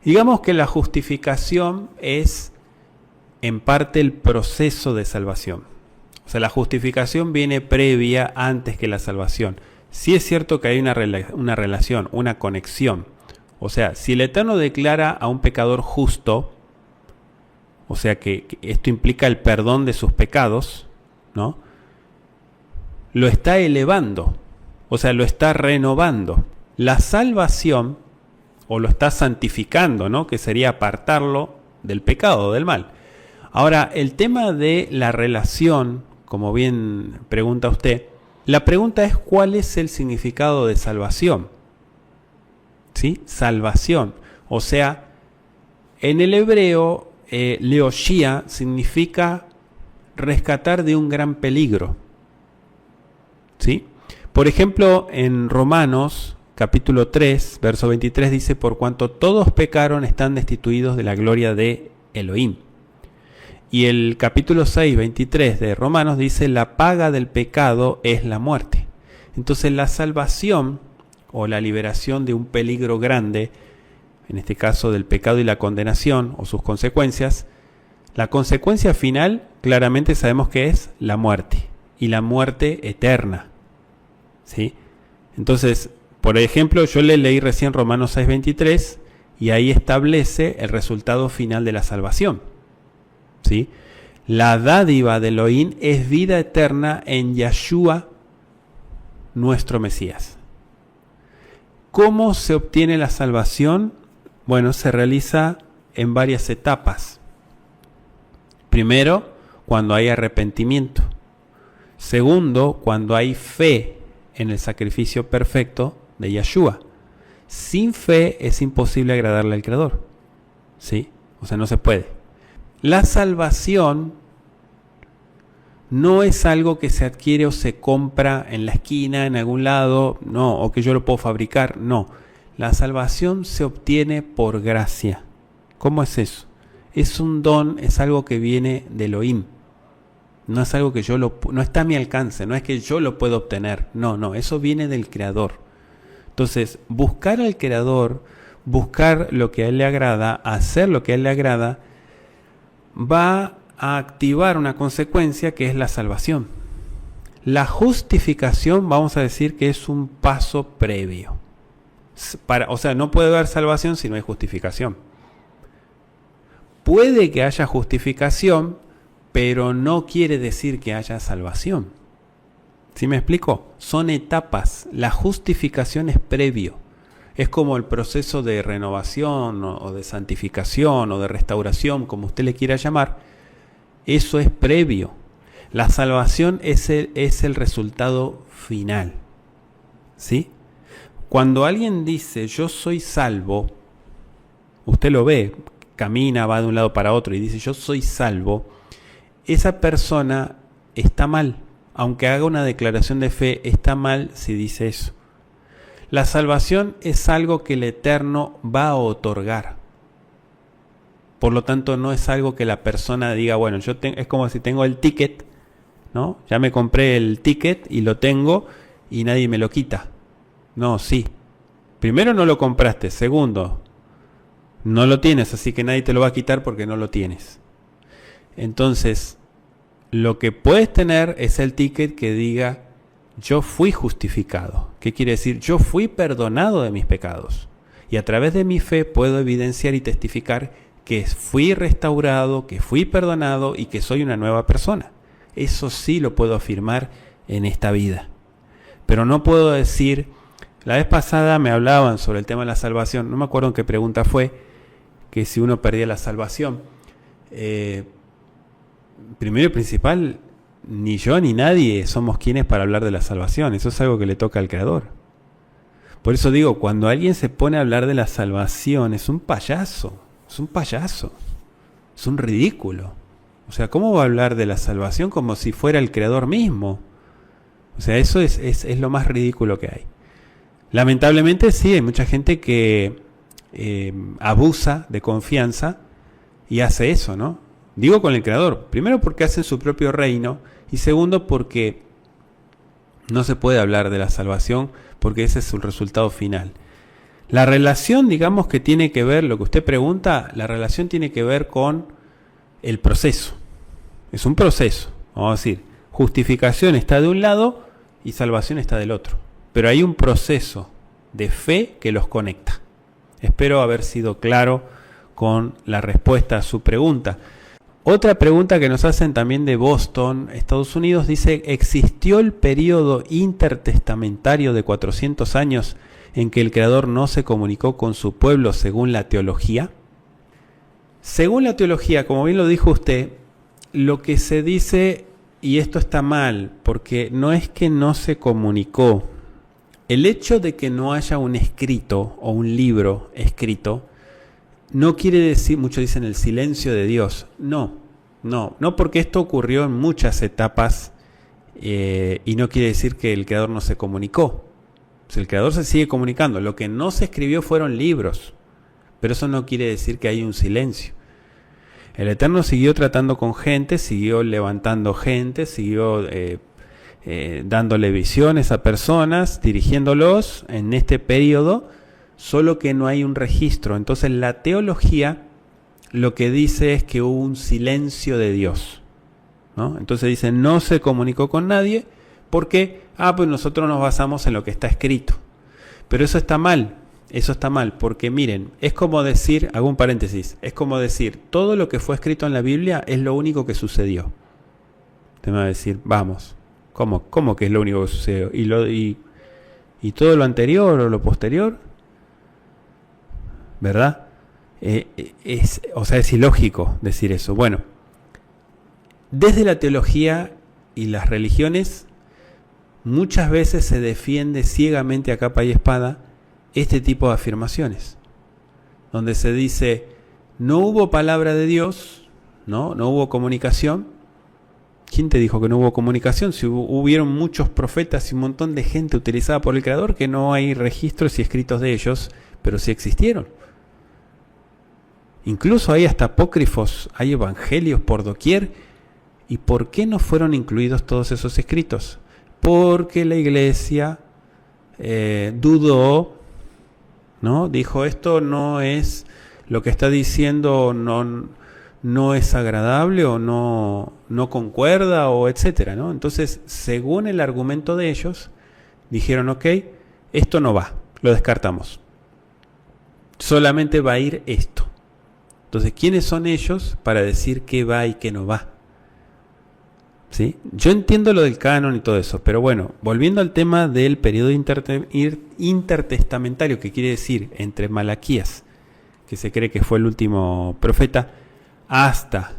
Digamos que la justificación es, en parte, el proceso de salvación. O sea, la justificación viene previa antes que la salvación. Sí es cierto que hay una relación, una conexión. O sea, si el Eterno declara a un pecador justo, o sea que esto implica el perdón de sus pecados, ¿no?, lo está elevando, o sea, lo está renovando. La salvación, o lo está santificando, ¿no?, que sería apartarlo del pecado, del mal. Ahora, el tema de la relación, como bien pregunta usted, la pregunta es ¿cuál es el significado de salvación? ¿Sí? Salvación. O sea, en el hebreo, leoshia significa rescatar de un gran peligro. ¿Sí? Por ejemplo, en Romanos, capítulo 3, verso 23, dice, por cuanto todos pecaron, están destituidos de la gloria de Elohim. Y el capítulo 6, 23 de Romanos dice, la paga del pecado es la muerte. Entonces la salvación o la liberación de un peligro grande, en este caso del pecado y la condenación o sus consecuencias, la consecuencia final claramente sabemos que es la muerte, y la muerte eterna. ¿Sí? Entonces, por ejemplo, yo le leí recién Romanos 6, 23 y ahí establece el resultado final de la salvación. ¿Sí? La dádiva de Elohim es vida eterna en Yeshua, nuestro Mesías. ¿Cómo se obtiene la salvación? Bueno, se realiza en varias etapas. Primero, cuando hay arrepentimiento. Segundo, cuando hay fe en el sacrificio perfecto de Yeshua. Sin fe es imposible agradarle al Creador. ¿Sí? O sea, no se puede. La salvación no es algo que se adquiere o se compra en la esquina, en algún lado, no, o que yo lo puedo fabricar, no. La salvación se obtiene por gracia. ¿Cómo es eso? Es un don, es algo que viene de Elohim. No es algo que no está a mi alcance, no es que yo lo puedo obtener. No, eso viene del Creador. Entonces, buscar al Creador, buscar lo que a Él le agrada, hacer lo que a Él le agrada, va a activar una consecuencia que es la salvación. La justificación, vamos a decir que es un paso previo. O sea, no puede haber salvación si no hay justificación. Puede que haya justificación, pero no quiere decir que haya salvación. ¿Sí me explico? Son etapas. La justificación es previo. Es como el proceso de renovación o de santificación o de restauración, como usted le quiera llamar. Eso es previo. La salvación es el resultado final. ¿Sí? Cuando alguien dice yo soy salvo, usted lo ve, camina, va de un lado para otro y dice yo soy salvo, esa persona está mal. Aunque haga una declaración de fe, está mal si dice eso. La salvación es algo que el Eterno va a otorgar. Por lo tanto, no es algo que la persona diga, bueno, es como si tengo el ticket, ¿no? Ya me compré el ticket y lo tengo y nadie me lo quita. No, sí. Primero, no lo compraste. Segundo, no lo tienes, así que nadie te lo va a quitar porque no lo tienes. Entonces, lo que puedes tener es el ticket que diga, yo fui justificado. ¿Qué quiere decir? Yo fui perdonado de mis pecados. Y a través de mi fe puedo evidenciar y testificar que fui restaurado, que fui perdonado y que soy una nueva persona. Eso sí lo puedo afirmar en esta vida. Pero no puedo decir, la vez pasada me hablaban sobre el tema de la salvación, no me acuerdo en qué pregunta fue, que si uno perdía la salvación. Primero y principal, ni yo ni nadie somos quienes para hablar de la salvación. Eso es algo que le toca al Creador. Por eso digo, cuando alguien se pone a hablar de la salvación, es un payaso. Es un payaso. Es un ridículo. O sea, ¿cómo va a hablar de la salvación como si fuera el Creador mismo? O sea, eso es lo más ridículo que hay. Lamentablemente sí, hay mucha gente que abusa de confianza y hace eso, ¿no? Digo con el Creador. Primero porque hacen su propio reino y segundo porque no se puede hablar de la salvación porque ese es su resultado final. La relación, digamos, que tiene que ver, lo que usted pregunta, la relación tiene que ver con el proceso. Es un proceso, vamos a decir, justificación está de un lado y salvación está del otro. Pero hay un proceso de fe que los conecta. Espero haber sido claro con la respuesta a su pregunta. Otra pregunta que nos hacen también de Boston, Estados Unidos, dice, ¿existió el periodo intertestamentario de 400 años en que el Creador no se comunicó con su pueblo según la teología? Según la teología, como bien lo dijo usted, lo que se dice, y esto está mal, porque no es que no se comunicó. El hecho de que no haya un escrito o un libro escrito, no quiere decir, muchos dicen el silencio de Dios. No porque esto ocurrió en muchas etapas y no quiere decir que el Creador no se comunicó. O sea, el Creador se sigue comunicando. Lo que no se escribió fueron libros, pero eso no quiere decir que hay un silencio. El Eterno siguió tratando con gente, siguió levantando gente, siguió dándole visiones a personas, dirigiéndolos en este periodo, solo que no hay un registro. Entonces la teología lo que dice es que hubo un silencio de Dios, ¿no? Entonces dice, no se comunicó con nadie, porque, pues nosotros nos basamos en lo que está escrito. Pero eso está mal, porque miren, es como decir, hago un paréntesis, es como decir, todo lo que fue escrito en la Biblia es lo único que sucedió. Te va a decir, vamos, ¿cómo que es lo único que sucedió? ¿Y todo lo anterior o lo posterior? ¿Verdad? Es ilógico decir eso. Bueno, desde la teología y las religiones, muchas veces se defiende ciegamente a capa y espada este tipo de afirmaciones, donde se dice, no hubo palabra de Dios, no hubo comunicación. ¿Quién te dijo que no hubo comunicación? Si hubieron muchos profetas y un montón de gente utilizada por el Creador, que no hay registros y escritos de ellos, pero sí existieron. Incluso hay hasta apócrifos, hay evangelios por doquier. ¿Y por qué no fueron incluidos todos esos escritos? Porque la iglesia dudó, ¿no? Dijo, esto no es, lo que está diciendo no es agradable o no concuerda o etcétera, ¿no? Entonces, según el argumento de ellos, dijeron, ok, esto no va, lo descartamos. Solamente va a ir esto. Entonces, ¿quiénes son ellos para decir qué va y qué no va? ¿Sí? Yo entiendo lo del canon y todo eso, pero bueno, volviendo al tema del periodo intertestamentario, que quiere decir entre Malaquías, que se cree que fue el último profeta, hasta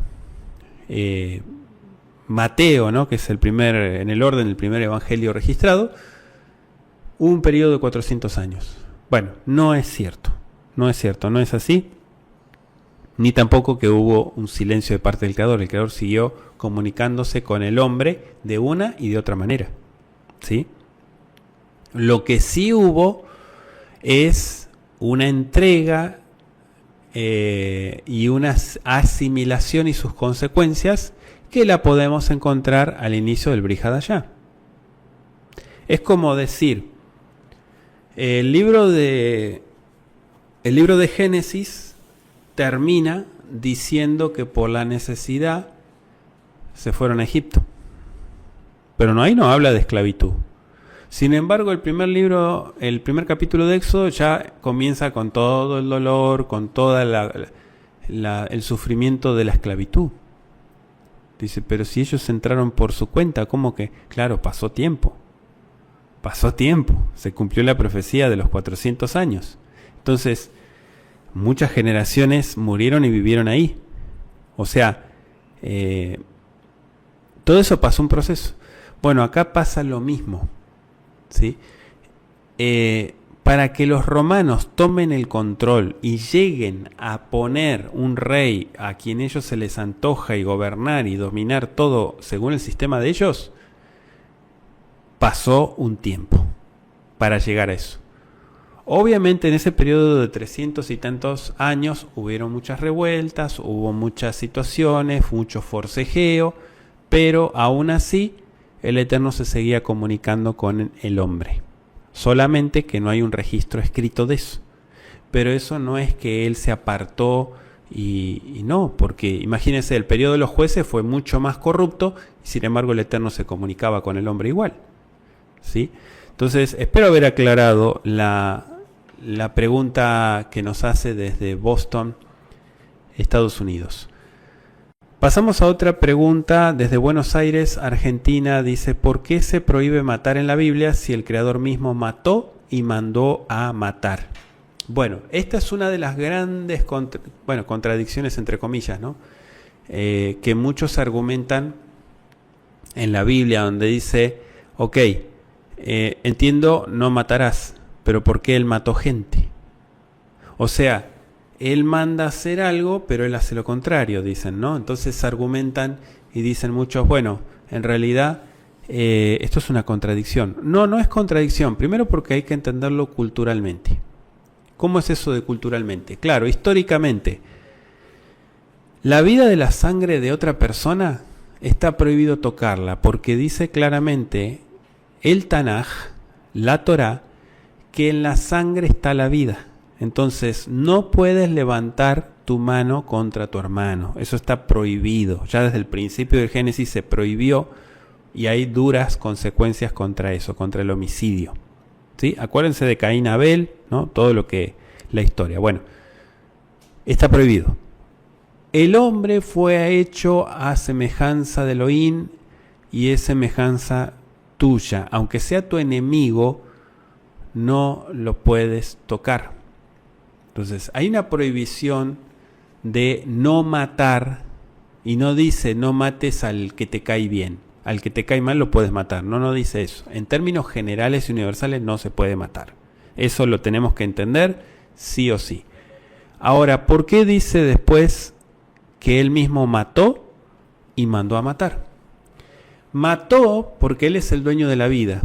Mateo, ¿no? Que es el primer, en el orden, el primer evangelio registrado, hubo un periodo de 400 años. Bueno, no es cierto, no es así. ni tampoco que hubo un silencio de parte del Creador. El Creador siguió comunicándose con el hombre de una y de otra manera, ¿sí? Lo que sí hubo es una entrega y una asimilación y sus consecuencias que la podemos encontrar al inicio del Brihadayá. Es como decir, el libro de Génesis termina diciendo que por la necesidad se fueron a Egipto. Pero ahí no habla de esclavitud. Sin embargo, el primer capítulo de Éxodo ya comienza con todo el dolor, con todo el sufrimiento de la esclavitud. Dice, pero si ellos entraron por su cuenta, ¿cómo que? Claro, pasó tiempo, se cumplió la profecía de los 400 años. Entonces, muchas generaciones murieron y vivieron ahí. O sea, todo eso pasó un proceso. Bueno, acá pasa lo mismo, ¿sí? Para que los romanos tomen el control y lleguen a poner un rey a quien ellos se les antoja y gobernar y dominar todo según el sistema de ellos, pasó un tiempo para llegar a eso. Obviamente en ese periodo de 300 y tantos años hubieron muchas revueltas, hubo muchas situaciones, mucho forcejeo, pero aún así el Eterno se seguía comunicando con el hombre. Solamente que no hay un registro escrito de eso. Pero eso no es que él se apartó y no, porque imagínense, el periodo de los jueces fue mucho más corrupto y sin embargo el Eterno se comunicaba con el hombre igual, ¿sí? Entonces, espero haber aclarado la pregunta que nos hace desde Boston, Estados Unidos. Pasamos a otra pregunta desde Buenos Aires, Argentina. Dice, ¿por qué se prohíbe matar en la Biblia si el Creador mismo mató y mandó a matar? Bueno, esta es una de las grandes contradicciones, entre comillas, ¿no? Que muchos argumentan en la Biblia, donde dice, ok, entiendo, no matarás, pero ¿por qué él mató gente? O sea, él manda a hacer algo, pero él hace lo contrario, dicen, ¿no? Entonces argumentan y dicen muchos, bueno, en realidad esto es una contradicción. No, no es contradicción. Primero porque hay que entenderlo culturalmente. ¿Cómo es eso de culturalmente? Claro, históricamente, la vida de la sangre de otra persona está prohibido tocarla, porque dice claramente el Tanaj, la Torá, que en la sangre está la vida. Entonces, no puedes levantar tu mano contra tu hermano. Eso está prohibido. Ya desde el principio del Génesis se prohibió y hay duras consecuencias contra eso, contra el homicidio, ¿sí? Acuérdense de Caín y Abel, ¿no? Todo lo que la historia. Bueno, está prohibido. El hombre fue hecho a semejanza de Elohim y es semejanza tuya. Aunque sea tu enemigo, no lo puedes tocar. Entonces, hay una prohibición de no matar, y no dice no mates al que te cae bien, al que te cae mal lo puedes matar, no dice eso. En términos generales y universales no se puede matar. Eso lo tenemos que entender sí o sí. Ahora, ¿por qué dice después que él mismo mató y mandó a matar? Mató porque él es el dueño de la vida,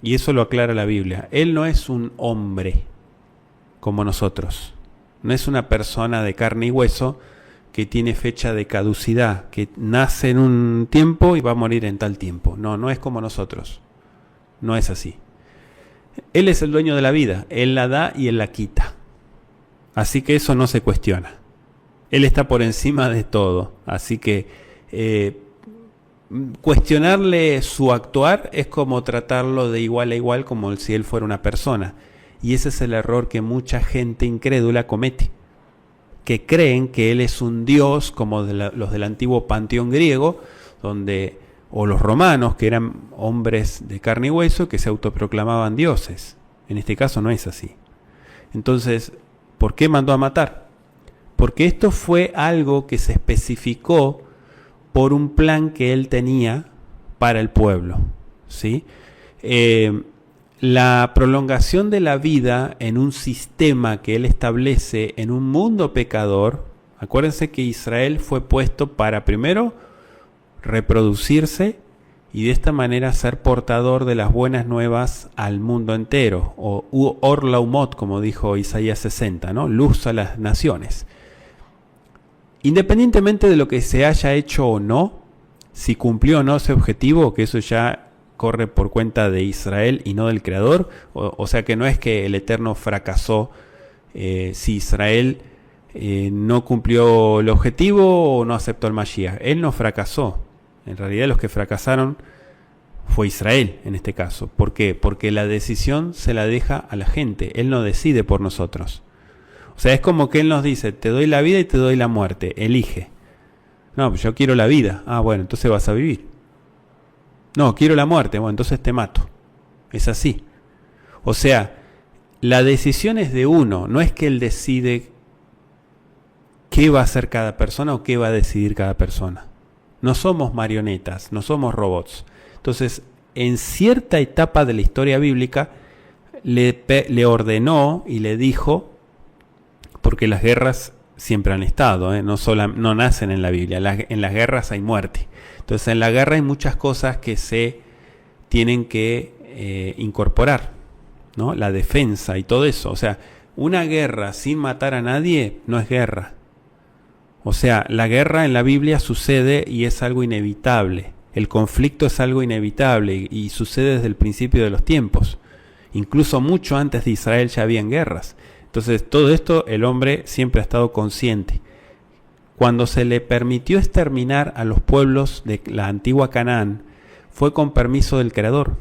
y eso lo aclara la Biblia. Él no es un hombre como nosotros. No es una persona de carne y hueso que tiene fecha de caducidad, que nace en un tiempo y va a morir en tal tiempo. No, no es como nosotros. No es así. Él es el dueño de la vida. Él la da y él la quita. Así que eso no se cuestiona. Él está por encima de todo. Así que cuestionarle su actuar es como tratarlo de igual a igual, como si él fuera una persona. Y ese es el error que mucha gente incrédula comete, que creen que él es un dios como los del antiguo panteón griego, o los romanos, que eran hombres de carne y hueso, que se autoproclamaban dioses. En este caso no es así. Entonces, ¿por qué mandó a matar? Porque esto fue algo que se especificó por un plan que él tenía para el pueblo, ¿sí? La prolongación de la vida en un sistema que él establece en un mundo pecador, Acuérdense que Israel fue puesto para primero reproducirse y de esta manera ser portador de las buenas nuevas al mundo entero, o Or Laumot, como dijo Isaías 60, ¿no? Luz a las naciones. Independientemente de lo que se haya hecho o no, si cumplió o no ese objetivo, que eso ya corre por cuenta de Israel y no del Creador, o sea que no es que el Eterno fracasó si Israel no cumplió el objetivo o no aceptó el Mashiach. Él no fracasó. En realidad los que fracasaron fue Israel en este caso. ¿Por qué? Porque la decisión se la deja a la gente. Él no decide por nosotros. O sea, es como que Él nos dice, te doy la vida y te doy la muerte. Elige. No, pues yo quiero la vida. Ah, bueno, entonces vas a vivir. No, quiero la muerte. Bueno, entonces te mato. Es así. O sea, la decisión es de uno. No es que Él decide qué va a hacer cada persona o qué va a decidir cada persona. No somos marionetas, no somos robots. Entonces, en cierta etapa de la historia bíblica, le ordenó y le dijo, porque las guerras siempre han estado, no nacen en la Biblia, en las guerras hay muerte. Entonces, en la guerra hay muchas cosas que se tienen que incorporar, ¿no? La defensa y todo eso. O sea, una guerra sin matar a nadie no es guerra. O sea, la guerra en la Biblia sucede y es algo inevitable. El conflicto es algo inevitable y sucede desde el principio de los tiempos. Incluso mucho antes de Israel ya habían guerras. Entonces, todo esto el hombre siempre ha estado consciente. Cuando se le permitió exterminar a los pueblos de la antigua Canaán, fue con permiso del Creador.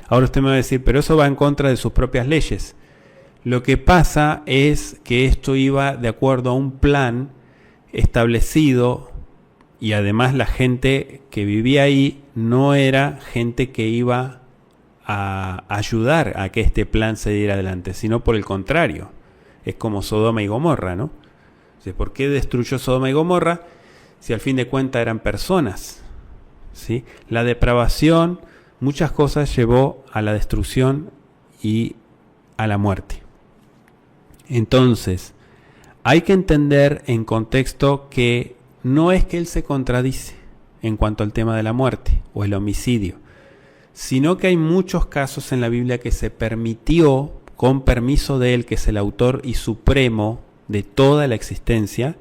Ahora usted me va a decir, pero eso va en contra de sus propias leyes. Lo que pasa es que esto iba de acuerdo a un plan establecido y además la gente que vivía ahí no era gente que iba a ayudar a que este plan se diera adelante, sino por el contrario. Es como Sodoma y Gomorra, ¿no? O sea, ¿por qué destruyó Sodoma y Gomorra si al fin de cuentas eran personas? ¿Sí? La depravación, muchas cosas llevó a la destrucción y a la muerte. Entonces, hay que entender en contexto que no es que él se contradice en cuanto al tema de la muerte o el homicidio, sino que hay muchos casos en la Biblia que se permitió, con permiso de él, que es el autor y supremo de toda la existencia,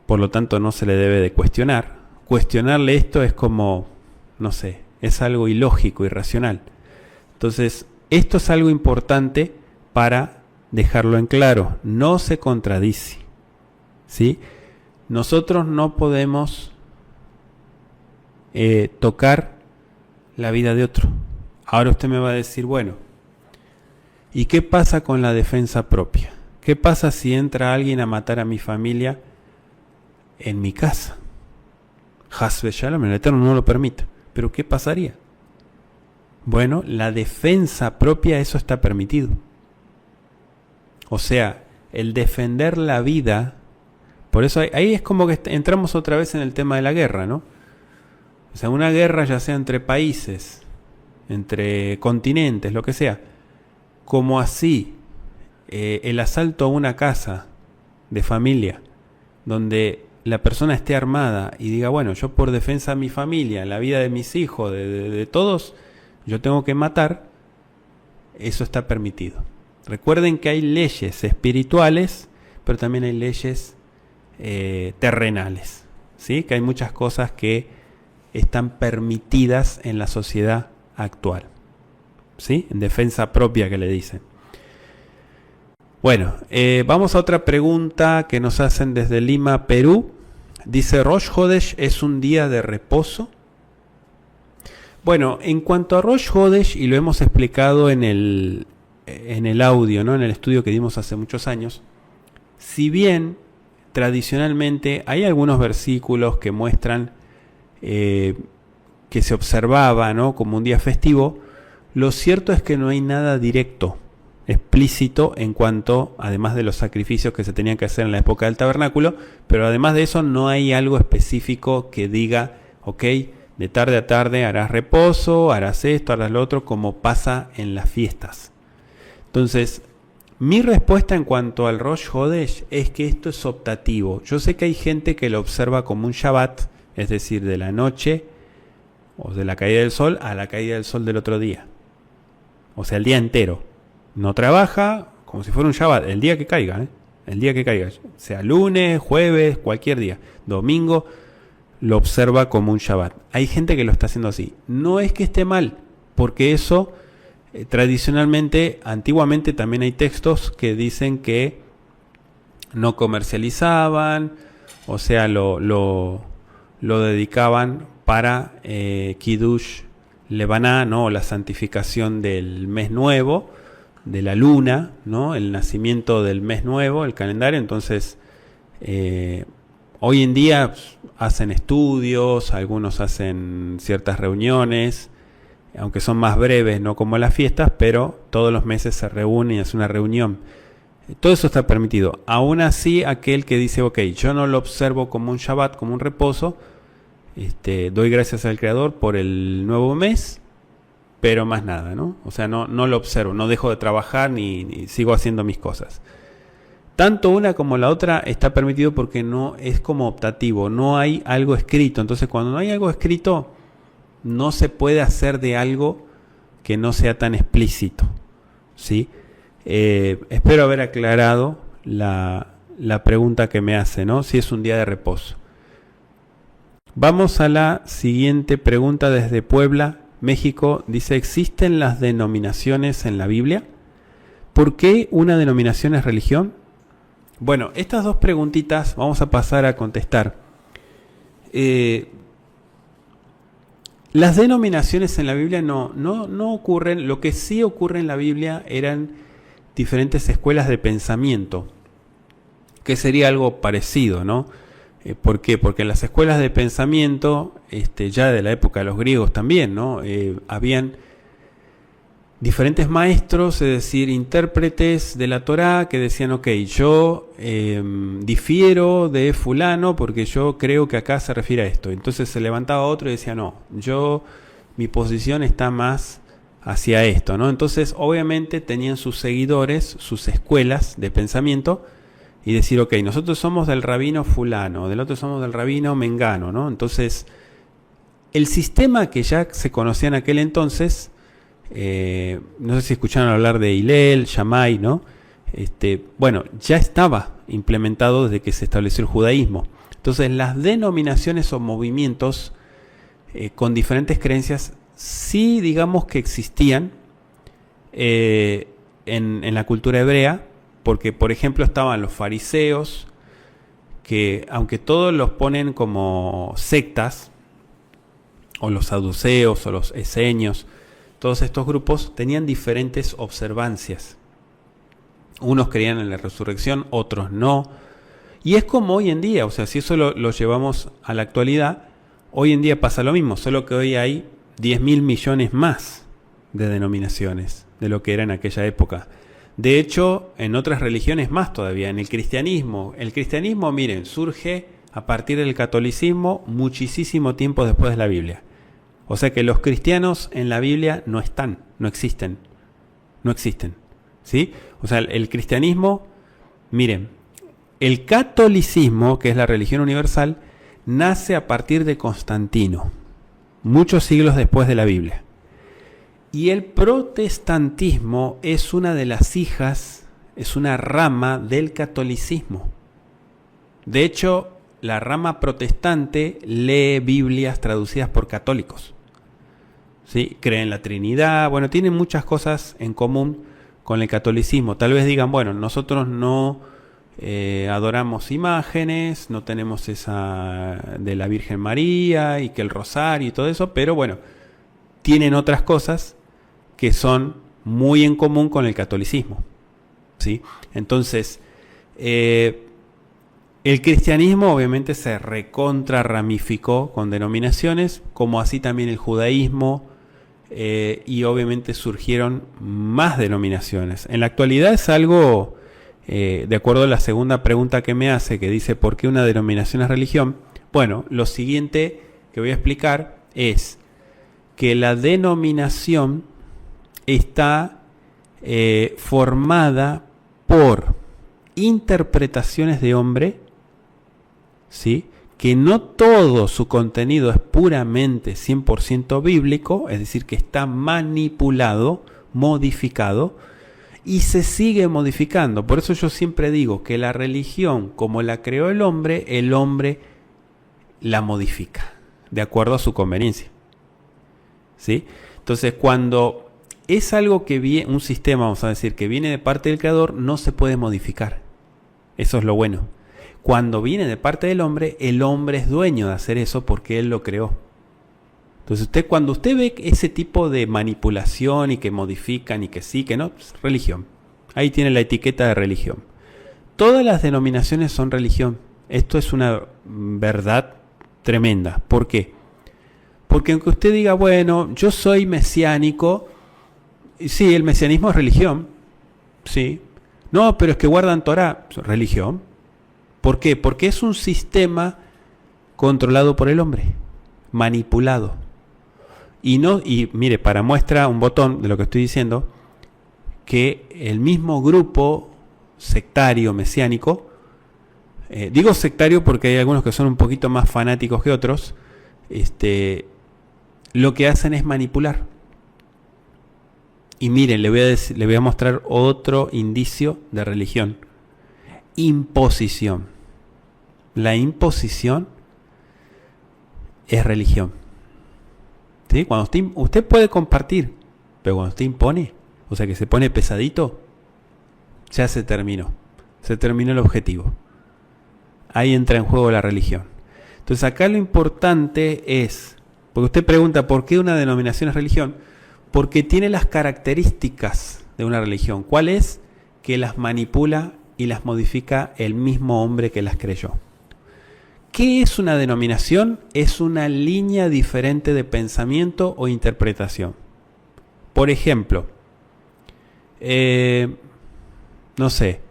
por lo tanto no se le debe de cuestionar. Cuestionarle esto es como, no sé, es algo ilógico, irracional. Entonces, esto es algo importante para dejarlo en claro, no se contradice, ¿sí? Nosotros no podemos tocar la vida de otro. Ahora usted me va a decir, bueno, ¿y qué pasa con la defensa propia? ¿Qué pasa si entra alguien a matar a mi familia en mi casa? Hasbe Shalom, el Eterno no lo permite. ¿Pero qué pasaría? Bueno, la defensa propia, eso está permitido. O sea, el defender la vida, por eso ahí es como que entramos otra vez en el tema de la guerra, ¿no? O sea, una guerra ya sea entre países, entre continentes, lo que sea, como así el asalto a una casa de familia, donde la persona esté armada y diga, bueno, yo por defensa de mi familia, la vida de mis hijos, de todos, yo tengo que matar, eso está permitido. Recuerden que hay leyes espirituales, pero también hay leyes terrenales, ¿sí? Que hay muchas cosas que están permitidas en la sociedad actual, ¿sí? En defensa propia que le dicen. Bueno, vamos a otra pregunta que nos hacen desde Lima, Perú. Dice, ¿Rosh Hodesh es un día de reposo? Bueno, en cuanto a Rosh Hodesh, y lo hemos explicado en el audio, ¿no? En el estudio que dimos hace muchos años, si bien tradicionalmente hay algunos versículos que muestran que se observaba, ¿no?, como un día festivo, lo cierto es que no hay nada directo, explícito en cuanto, además de los sacrificios que se tenían que hacer en la época del tabernáculo, pero además de eso no hay algo específico que diga, ok, de tarde a tarde harás reposo, harás esto, harás lo otro, como pasa en las fiestas. Entonces, Mi respuesta en cuanto al Rosh Hodesh es que esto es optativo. Yo sé que hay gente que lo observa como un Shabbat, es decir, de la noche o de la caída del sol a la caída del sol del otro día. O sea, el día entero. No trabaja como si fuera un Shabbat, el día que caiga, el día que caiga. Sea lunes, jueves, cualquier día. Domingo, lo observa como un Shabbat. Hay gente que lo está haciendo así. No es que esté mal, porque eso... tradicionalmente, antiguamente también hay textos que dicen que no comercializaban, o sea, lo dedicaban para Kiddush Levaná, ¿no? La santificación del mes nuevo, de la luna, ¿no? El nacimiento del mes nuevo, el calendario. Entonces, hoy en día hacen estudios, algunos hacen ciertas reuniones, aunque son más breves, no como las fiestas, pero todos los meses se reúnen y hacen una reunión. Todo eso está permitido. Aún así, aquel que dice, ok, yo no lo observo como un Shabbat, como un reposo, doy gracias al Creador por el nuevo mes, pero más nada, ¿no? O sea, no lo observo, no dejo de trabajar ni sigo haciendo mis cosas. Tanto una como la otra está permitido porque no es como optativo, no hay algo escrito. Entonces, cuando no hay algo escrito, no se puede hacer de algo que no sea tan explícito, ¿sí? Espero haber aclarado la pregunta que me hace, ¿no? Si es un día de reposo. Vamos a la siguiente pregunta desde Puebla, México. Dice, ¿existen las denominaciones en la Biblia? ¿Por qué una denominación es religión? Bueno, estas dos preguntitas vamos a pasar a contestar. Las denominaciones en la Biblia no ocurren. Lo que sí ocurre en la Biblia eran diferentes escuelas de pensamiento, que sería algo parecido, ¿no? ¿Por qué? Porque en las escuelas de pensamiento, ya de la época de los griegos también, ¿no? Habían diferentes maestros, es decir, intérpretes de la Torá que decían, ok, yo difiero de fulano porque yo creo que acá se refiere a esto. Entonces se levantaba otro y decía, no, mi posición está más hacia esto, ¿no? Entonces, obviamente tenían sus seguidores, sus escuelas de pensamiento, y decir, ok, nosotros somos del rabino fulano, del otro somos del rabino mengano, ¿no? Entonces, el sistema que ya se conocía en aquel entonces, no sé si escucharon hablar de Hillel, Shammai, ¿no? Bueno, ya estaba implementado desde que se estableció el judaísmo. Entonces, las denominaciones o movimientos con diferentes creencias sí, digamos que existían en la cultura hebrea, porque, por ejemplo, estaban los fariseos, que aunque todos los ponen como sectas, o los saduceos, o los esenios, todos estos grupos tenían diferentes observancias. Unos creían en la resurrección, otros no. Y es como hoy en día, o sea, si eso lo llevamos a la actualidad, hoy en día pasa lo mismo, solo que hoy hay 10.000 millones más de denominaciones de lo que era en aquella época. De hecho, en otras religiones más todavía, en el cristianismo. El cristianismo, miren, surge a partir del catolicismo muchísimo tiempo después de la Biblia. O sea que los cristianos en la Biblia no están, no existen, ¿sí? O sea, el cristianismo, miren, el catolicismo, que es la religión universal, nace a partir de Constantino, muchos siglos después de la Biblia. Y el protestantismo es una de las hijas, es una rama del catolicismo. De hecho, la rama protestante lee Biblias traducidas por católicos, ¿sí? Creen en la Trinidad, bueno, tienen muchas cosas en común con el catolicismo. Tal vez digan, bueno, nosotros no adoramos imágenes, no tenemos esa de la Virgen María y que el rosario y todo eso, pero bueno, tienen otras cosas que son muy en común con el catolicismo, ¿sí? Entonces, el cristianismo obviamente se recontra ramificó con denominaciones, como así también el judaísmo, y obviamente surgieron más denominaciones. En la actualidad es algo, de acuerdo a la segunda pregunta que me hace, que dice ¿por qué una denominación es religión? Bueno, lo siguiente que voy a explicar es que la denominación está formada por interpretaciones de hombre, ¿sí? Que no todo su contenido es puramente 100% bíblico, es decir, que está manipulado, modificado, y se sigue modificando. Por eso yo siempre digo que la religión, como la creó el hombre la modifica, de acuerdo a su conveniencia. ¿Sí? Entonces, cuando es algo que viene, un sistema, vamos a decir, que viene de parte del creador, no se puede modificar. Eso es lo bueno. Cuando viene de parte del hombre, el hombre es dueño de hacer eso porque él lo creó. Entonces, cuando usted ve ese tipo de manipulación y que modifican y que sí, que no, pues, religión. Ahí tiene la etiqueta de religión. Todas las denominaciones son religión. Esto es una verdad tremenda. ¿Por qué? Porque aunque usted diga, bueno, yo soy mesiánico, sí, el mesianismo es religión, sí. No, pero es que guardan Torá, religión. ¿Por qué? Porque es un sistema controlado por el hombre, manipulado. Y mire, para muestra un botón de lo que estoy diciendo, que el mismo grupo sectario mesiánico, digo sectario porque hay algunos que son un poquito más fanáticos que otros, lo que hacen es manipular. Y miren, le voy a mostrar otro indicio de religión. Imposición. La imposición es religión. ¿Sí? Cuando usted puede compartir, pero cuando usted impone, o sea que se pone pesadito, ya se terminó. Se terminó el objetivo. Ahí entra en juego la religión. Entonces acá lo importante es, porque usted pregunta ¿por qué una denominación es religión? Porque tiene las características de una religión. ¿Cuál es? Que las manipula y las modifica el mismo hombre que las creyó. ¿Qué es una denominación? Es una línea diferente de pensamiento o interpretación. Por ejemplo, no sé,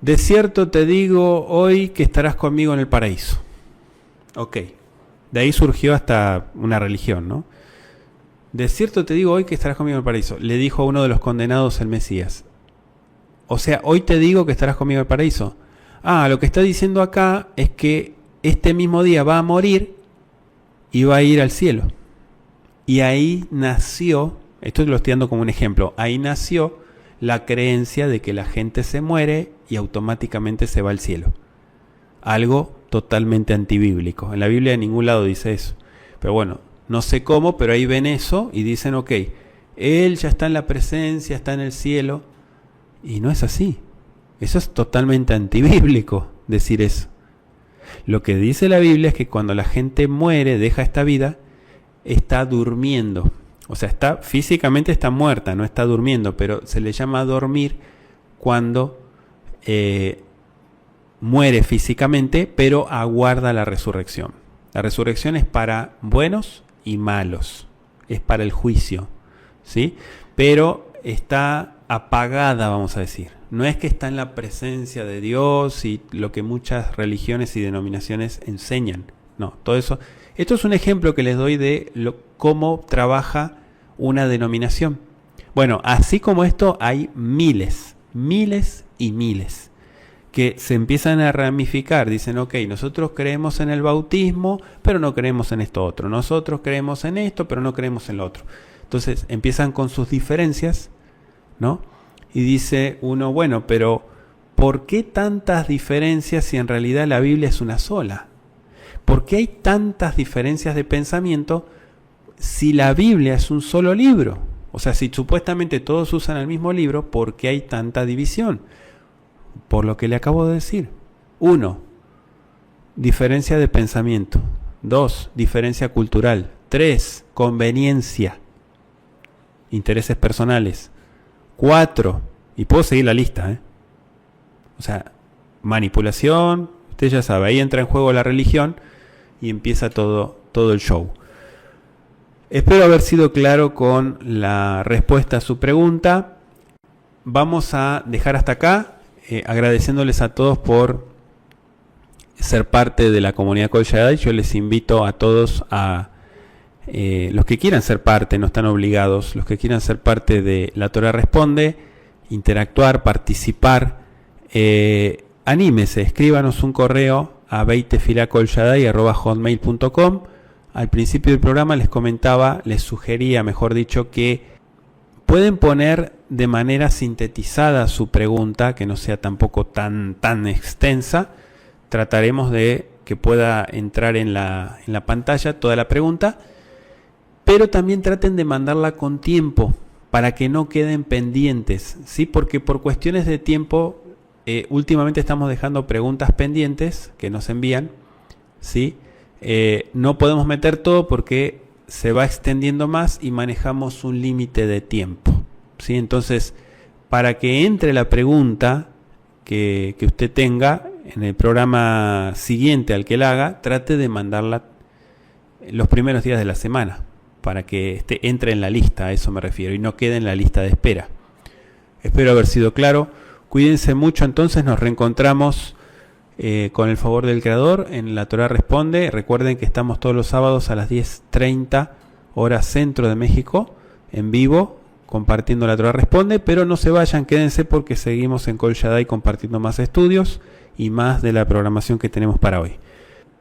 de cierto te digo hoy que estarás conmigo en el paraíso. Ok, de ahí surgió hasta una religión, ¿no? De cierto te digo hoy que estarás conmigo en el paraíso, le dijo a uno de los condenados el Mesías. O sea, hoy te digo que estarás conmigo en el paraíso. Ah, lo que está diciendo acá es que este mismo día va a morir y va a ir al cielo. Y ahí nació, esto lo estoy dando como un ejemplo, ahí nació la creencia de que la gente se muere y automáticamente se va al cielo. Algo totalmente antibíblico. En la Biblia en ningún lado dice eso. Pero bueno, no sé cómo, pero ahí ven eso y dicen, ok, él ya está en la presencia, está en el cielo. Y no es así. Eso es totalmente antibíblico decir eso. Lo que dice la Biblia es que cuando la gente muere, deja esta vida, está durmiendo. O sea, físicamente está muerta, no está durmiendo, pero se le llama dormir cuando muere físicamente, pero aguarda la resurrección. La resurrección es para buenos y malos, es para el juicio, ¿sí? Pero está apagada, vamos a decir. No es que está en la presencia de Dios y lo que muchas religiones y denominaciones enseñan. No, todo eso. Esto es un ejemplo que les doy de cómo trabaja una denominación. Bueno, así como esto hay miles y miles que se empiezan a ramificar. Dicen, ok, nosotros creemos en el bautismo, pero no creemos en esto otro. Nosotros creemos en esto, pero no creemos en lo otro. Entonces empiezan con sus diferencias, ¿no? Y dice uno, bueno, pero ¿por qué tantas diferencias si en realidad la Biblia es una sola? ¿Por qué hay tantas diferencias de pensamiento si la Biblia es un solo libro? O sea, si supuestamente todos usan el mismo libro, ¿por qué hay tanta división? Por lo que le acabo de decir. 1, diferencia de pensamiento. 2, diferencia cultural. 3, conveniencia. Intereses personales. 4, y puedo seguir la lista, o sea, manipulación, usted ya sabe, ahí entra en juego la religión y empieza todo el show. Espero haber sido claro con la respuesta a su pregunta. Vamos a dejar hasta acá, agradeciéndoles a todos por ser parte de la comunidad Kol Shaddai. Yo les invito a todos a los que quieran ser parte, no están obligados, los que quieran ser parte de La Torá Responde interactuar, participar, anímese, escríbanos un correo a beitefilacolshaddai@hotmail.com. Al principio del programa les comentaba, les sugería, mejor dicho, que pueden poner de manera sintetizada su pregunta, que no sea tampoco tan extensa. Trataremos de que pueda entrar en la pantalla toda la pregunta, pero también traten de mandarla con tiempo para que no queden pendientes, ¿sí? Porque por cuestiones de tiempo, últimamente estamos dejando preguntas pendientes que nos envían, ¿sí? No podemos meter todo porque se va extendiendo más y manejamos un límite de tiempo, ¿sí? Entonces, para que entre la pregunta que usted tenga en el programa siguiente al que la haga, trate de mandarla los primeros días de la semana para que entre en la lista, a eso me refiero, y no quede en la lista de espera. Espero haber sido claro. Cuídense mucho, entonces nos reencontramos con el favor del Creador en La Torá Responde. Recuerden que estamos todos los sábados a las 10:30 hora centro de México, en vivo, compartiendo La Torá Responde, pero no se vayan, quédense porque seguimos en Kol Shaddai compartiendo más estudios y más de la programación que tenemos para hoy.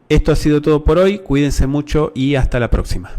Esto ha sido todo por hoy, cuídense mucho y hasta la próxima.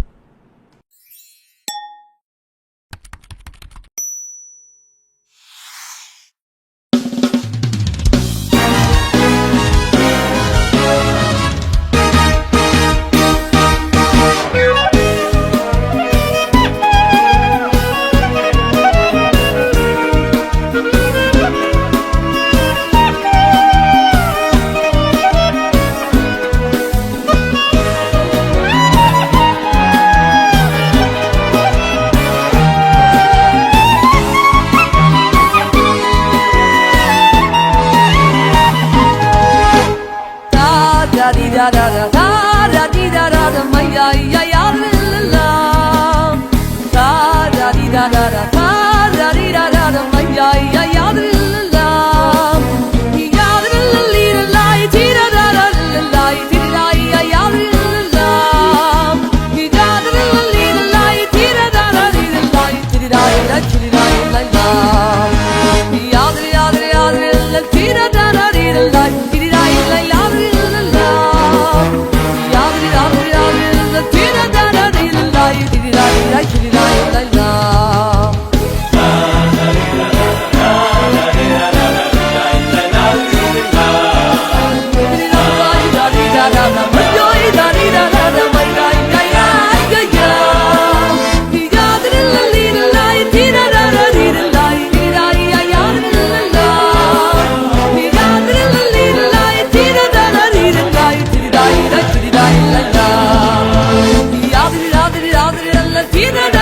Tira